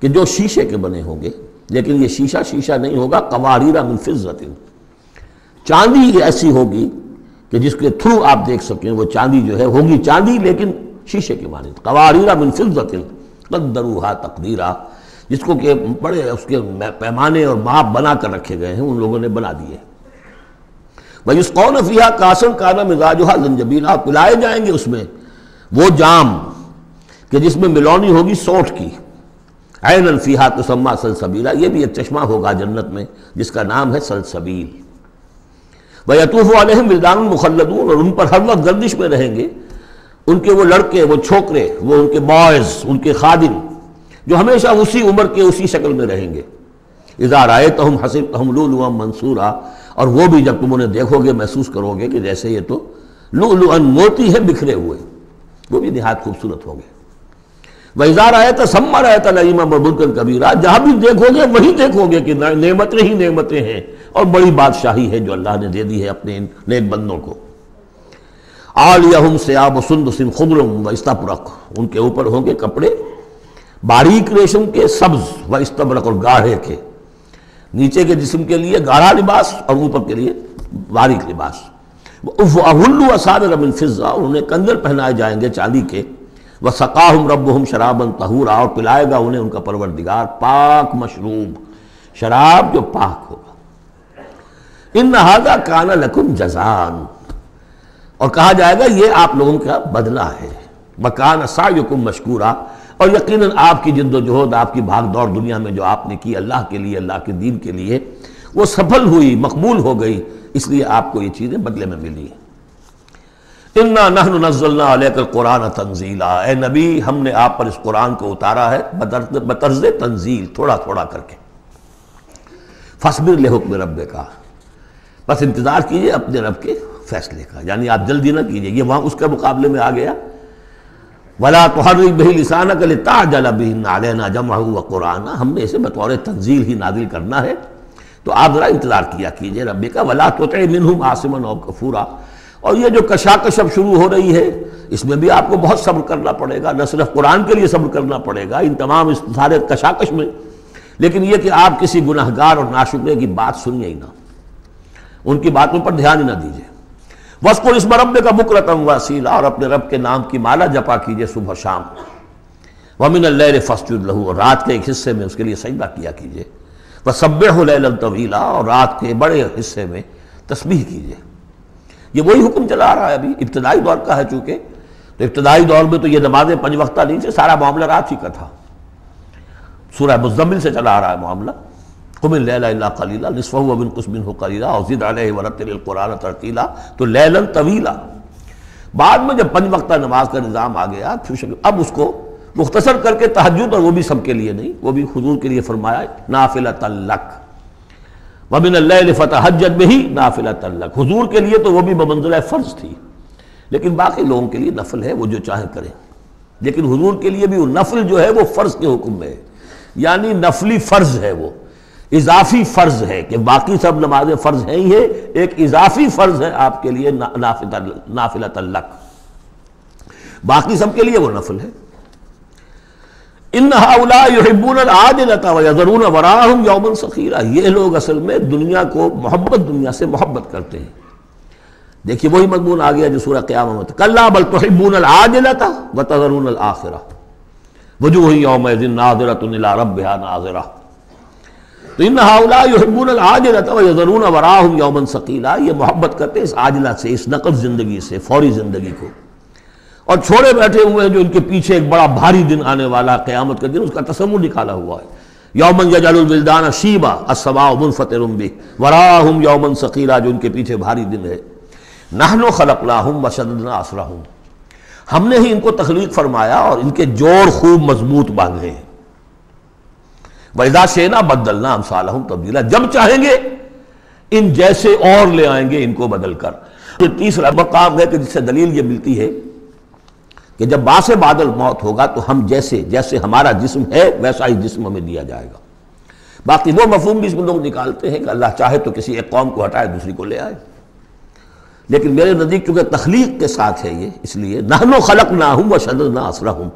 [SPEAKER 2] کہ جو شیشے کے بنے ہوں گے، لیکن یہ شیشہ نہیں ہوگا، قواریرا من فضۃ، چاندی ایسی ہوگی کہ جس کے تھرو آپ دیکھ سکیں وہ چاندی جو ہے ہوگی چاندی لیکن شیشے کے مانند، قواریرا من فضۃ قدروہا تقدیرا، جس کو کہ بڑے اس کے پیمانے اور ماپ بنا کر رکھے گئے ہیں، ان لوگوں نے بنا دیے۔ وَيُسْقَوْنَ فِيهَا كَأْسًا كَانَ مِزَاجُهَا زَنْجَبِيلًا، پلائے جائیں گے اس میں وہ جام کہ جس میں ملونی ہوگی سونٹھ کی، عَيْنًا فِيهَا تُسَمَّىٰ سَلْسَبِيلًا، یہ بھی ایک چشمہ ہوگا جنت میں جس کا نام ہے سلسبیل۔ وَيَطُوفُ عَلَيْهِمْ وِلْدَانٌ مُخَلَّدُونَ، اور ان پر ہر وقت گردش میں رہیں گے ان کے وہ لڑکے، وہ چھوکرے، وہ ان کے بوائز، ان کے خادم جو ہمیشہ اسی عمر کے اسی شکل میں رہیں گے۔ اذا رأیتہم حسبتہم لؤلؤا منثورا، اور وہ بھی جب تم انہیں دیکھو گے محسوس کرو گے کہ جیسے یہ تو لؤلؤا موتی ہے بکھرے ہوئے، وہ بھی نہایت خوبصورت ہوں گے۔ وَإِذَا رَأَيْتَ ثَمَّ رَأَيْتَ نَعِيمًا وَمُلْكًا كَبِيرًا، جہاں بھی دیکھو گے وہیں دیکھو گے کہ نعمتیں ہی نعمتیں ہیں اور بڑی بادشاہی ہے جو اللہ نے دے دی ہے اپنے نیک بندوں کو۔ عالیہم ثیاب سندس خضر واستبرق، ان کے اوپر ہوں گے کپڑے باریک ریشم کے، سبز و استبرق، اور گاڑھے کے، نیچے کے جسم کے لیے گاڑھا لباس اور اوپر کے لیے باریک لباس۔ وَأَحُلُّوا أَسَاوِرَ مِن فِضَّةٍ، انہیں کنگن پہنائے جائیں گے چاندی کے۔ وَسَقَاهُمْ رَبُّهُمْ شَرَابًا طَهُورًا، اور پلائے گا انہیں ان کا پروردگار پاک مشروب، شراب جو پاک ہوگا۔ إِنَّ هَذَا كَانَ لَكُمْ جَزَاءً، اور کہا جائے گا یہ آپ لوگوں کا بدلہ ہے۔ وَكَانَ سَعْيُكُمْ مَشْكُورًا، اور یقیناً آپ کی جد و جہد، آپ کی بھاگ دوڑ دنیا میں جو آپ نے کی اللہ کے لیے، اللہ کے دین کے لیے، وہ سفل ہوئی، مقبول ہو گئی، اس لیے آپ کو یہ چیزیں بدلے میں ملی ہیں۔ اِنَّا نَحْنُ نَزَّلْنَا عَلَيْكَ الْقُرْآنَ تَنزِيلًا، اے نبی ہم نے آپ پر اس قرآن کو اتارا ہے بطرز تنزیل، تھوڑا تھوڑا کر کے۔ فَاصْبِرْ لِحُكْمِ رَبِّكَ، بس انتظار کیجئے اپنے رب کے فیصلے کا، یعنی آپ جلدی نہ کیجئے، یہ وہاں اس کے مقابلے میں آ گیا۔ وَلَا تُحَرِّكْ بِهِ لِسَانَكَ لِتَعْجَلَ بِهِ إِنَّ عَلَيْنَا جَمْعَهُ وَقُرْآنَهُ، ہم نے اسے بطور تنزیل ہی نازل کرنا ہے، تو آپ ذرا انتظار کیا کیجئے رب کا۔ وَلَا تُطِعْ مِنْهُمْ عَاصِمًا أَوْ كَفُورًا، اور یہ جو کشاکش اب شروع ہو رہی ہے اس میں بھی آپ کو بہت صبر کرنا پڑے گا، نہ صرف قرآن کے لیے صبر کرنا پڑے گا، ان تمام اس سارے کشاکش میں لیکن یہ کہ آپ کسی گناہگار اور ناشکرے کی بات سنیے ہی نہ، ان کی باتوں پر دھیان ہی نہ دیجیے۔ وَاذْكُرِ اسْمَ رَبِّكَ بُكْرَةً وَأَصِيلًا، اور اپنے رب کے نام کی مالا جپا کیجیے صبح شام۔ وَمِنَ اللَّيْلِ فَاسْجُدْ لَهُ، اور رات کے ایک حصے میں اس کے لیے سجدہ کیا کیجیے۔ وَسَبِّحْهُ لَيْلًا طَوِيلًا، اور رات کے بڑے حصے میں تسبیح کیجیے۔ یہ وہی حکم چلا آ رہا ہے، ابھی ابتدائی دور کا ہے چونکہ، تو ابتدائی دور میں تو یہ نمازیں 5 وقتہ نہیں تھے، سارا معاملہ رات ہی کا تھا۔ سورہ مزمل سے چلا آ رہا ہے معاملہ، قم اللیل الا قلیلا نصفہ وانقص منہ قلیلا اور زد علیہ ورتل القرآن ترتیلا، تو لیلا طویلا۔ بعد میں جب 5 وقتہ نماز کا نظام آ گیا، اب اس کو مختصر کر کے تہجد، اور وہ بھی سب کے لیے نہیں، وہ بھی حضور کے لیے فرمایا نافلۃ لک، ومن اللیل فتہجد بہ نافلۃ لک۔ حضور کے لیے تو وہ بھی بمنزلہ فرض تھی، لیکن باقی لوگوں کے لیے نفل ہے، وہ جو چاہیں کریں۔ لیکن حضور کے لیے بھی وہ نفل جو ہے وہ فرض کے حکم میں ہے، یعنی نفلی فرض ہے، وہ اضافی فرض ہے کہ باقی سب نمازیں فرض ہیں ہی ہے، ایک اضافی فرض ہے آپ کے لیے نافلۃ لک، باقی سب کے لیے وہ نفل ہے۔ ان هؤلاء يحبون العاجلة ويذرون وراءهم يوما ثقيلا، یہ لوگ اصل میں دنیا کو دنیا سے محبت کرتے ہیں۔ دیکھیے وہی مضمون آ گیا جو سورہ قیامہ میں، کلا بل تحبون العاجلة وتذرون الآخرة وجوہ یومئذ ناظرۃ الی ربها ناظرہ۔ تو ان هؤلاء يحبون العاجلة ويذرون وراءهم يوما ثقيلا، یہ محبت کرتے ہیں اس عاجلہ سے، اس نقد زندگی سے، فوری زندگی کو، اور چھوڑے بیٹھے ہوئے ہیں جو ان کے پیچھے ایک بڑا بھاری دن آنے والا قیامت کا دن، اس کا تصور نکالا ہوا ہے۔ یوما یجعل الولدان شیبا السماء منفطر بہ وراءهم یوما ثقیلا، جو ان کے پیچھے بھاری دن ہے۔ نحن خلقناہم وشددنا اسرہم، ہم نے ہی ان کو تخلیق فرمایا اور ان کے جوڑ خوب مضبوط باندھے ہیں۔ وَإِذَا شِئْنَا بَدَّلْنَا أَمْثَالَهُمْ تَبْدِيلًا، جب چاہیں گے ان جیسے اور لے آئیں گے ان کو بدل کر۔ تو تیسرا مقام ہے کہ جس سے دلیل یہ ملتی ہے کہ جب باعث بعد الموت ہوگا تو ہم جیسے ہمارا جسم ہے ویسا ہی جسم ہمیں دیا جائے گا۔ باقی وہ مفہوم بھی اس میں لوگ نکالتے ہیں کہ اللہ چاہے تو کسی ایک قوم کو ہٹائے دوسری کو لے آئے، لیکن میرے نزدیک چونکہ تخلیق کے ساتھ ہے یہ، اس لیے نحن خلقناہم وشددنا اسرہم،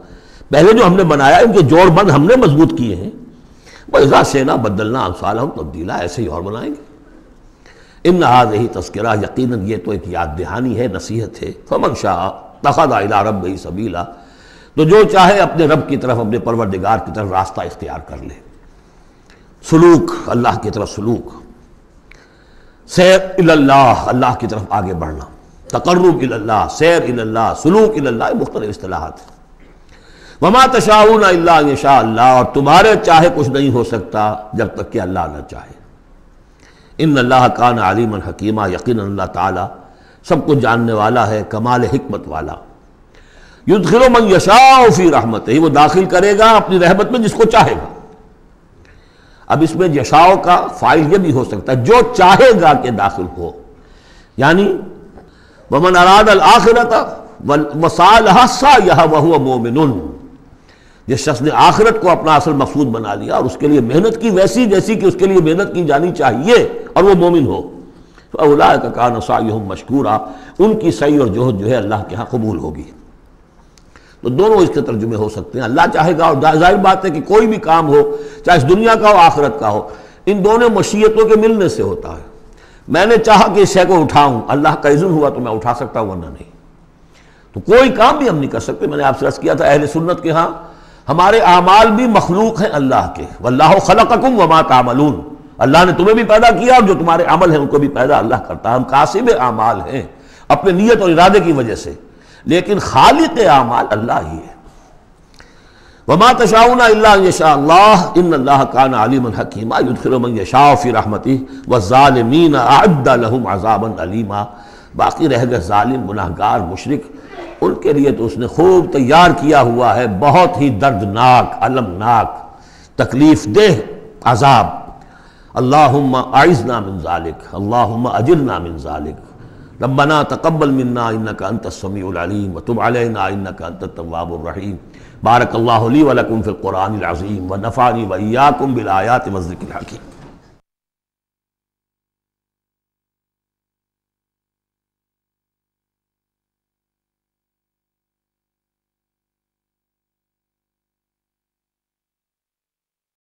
[SPEAKER 2] پہلے جو ہم نے بنایا ان کے جوڑ بند ہم نے مضبوط کیے ہیں۔ وَإِذَا شِئْنَا بَدَّلْنَا أَمْثَالَهُمْ تَبْدِيلًا، ایسے ہی اور بنائیں گے۔ إِنَّ هَذِهِ تَذْکِرَہ، یقیناً یہ تو ایک یاد دہانی ہے، نصیحت ہے۔ فَمَنْ شَاءَ اتَّخَذَ إِلَىٰ رَبِّهِ سَبِيلًا، تو جو چاہے اپنے رب کی طرف، اپنے پروردگار کی طرف راستہ اختیار کر لے، سلوک، اللہ کی طرف سلوک، سیر الی اللہ، اللہ کی طرف آگے بڑھنا، تقرب الی اللہ، سیر الی اللہ، سلوک الی اللہ، مختلف اصطلاحات ہیں۔ وما تشاؤون الا ان یشاء اللہ، اور تمہارے چاہے کچھ نہیں ہو سکتا جب تک کہ اللہ نہ چاہے۔ ان اللہ کان علیما حکیما، یقینا اللہ تعالی سب کچھ جاننے والا ہے، کمال حکمت والا۔ یدخل من یشاء فی رحمتہ، وہ داخل کرے گا اپنی رحمت میں جس کو چاہے گا۔ اب اس میں یشاء کا فاعل یہ بھی ہو سکتا ہے جو چاہے گا کہ داخل ہو، یعنی ومن اراد الآخرۃ وسعى لها سعیها وهو مؤمن، جس شخص نے آخرت کو اپنا اصل مقصود بنا لیا اور اس کے لیے محنت کی ویسی جیسی کہ اس کے لیے محنت کی جانی چاہیے اور وہ مومن ہو، فاولئک کان سعیہم مشکورا، ان کی سعی اور جہد جو ہے اللہ کے ہاں قبول ہوگی۔ تو دونوں اس کے ترجمے ہو سکتے ہیں، اللہ چاہے گا، اور ظاہر بات ہے کہ کوئی بھی کام ہو چاہے اس دنیا کا ہو آخرت کا ہو، ان دونوں مشیتوں کے ملنے سے ہوتا ہے۔ میں نے چاہا کہ اس شے کو اٹھاؤں، اللہ کا اذن ہوا تو میں اٹھا سکتا ہوں، ورنہ نہیں۔ تو کوئی کام بھی ہم نہیں کر سکتے۔ میں نے آپ سے عرض کیا تھا اہل سنت کے ہاں ہمارے اعمال بھی مخلوق ہیں اللہ کے، واللہ خلقکم وما تعملون، اللہ نے تمہیں بھی پیدا کیا اور جو تمہارے عمل ہیں ان کو بھی پیدا اللہ کرتا ہے۔ ہم کاسب اعمال ہیں اپنے نیت اور ارادے کی وجہ سے، لیکن خالق اعمال اللہ ہی ہے۔ وما تشاؤون الا ان یشاء اللہ ان اللہ کان علیما حکیما یدخل من یشاء فی رحمتہ والظالمین اعد لهم عذابا علیما۔ باقی رہ گئے ظالم، گناہگار، مشرک، ان کے لیے تو اس نے خوب تیار کیا ہوا ہے بہت ہی دردناک، المناک، تکلیف دہ عذاب۔ اللہم اعذنا من ذالک، اللہم اجرنا من ذالک، ربنا تقبل منا انک انت السمیع العلیم وتب علینا انک انت التواب الرحیم۔ بارک اللہ لی ولکم فی القرآن العظیم ونفعنی وإیاکم بالآیات والذکر الحکیم۔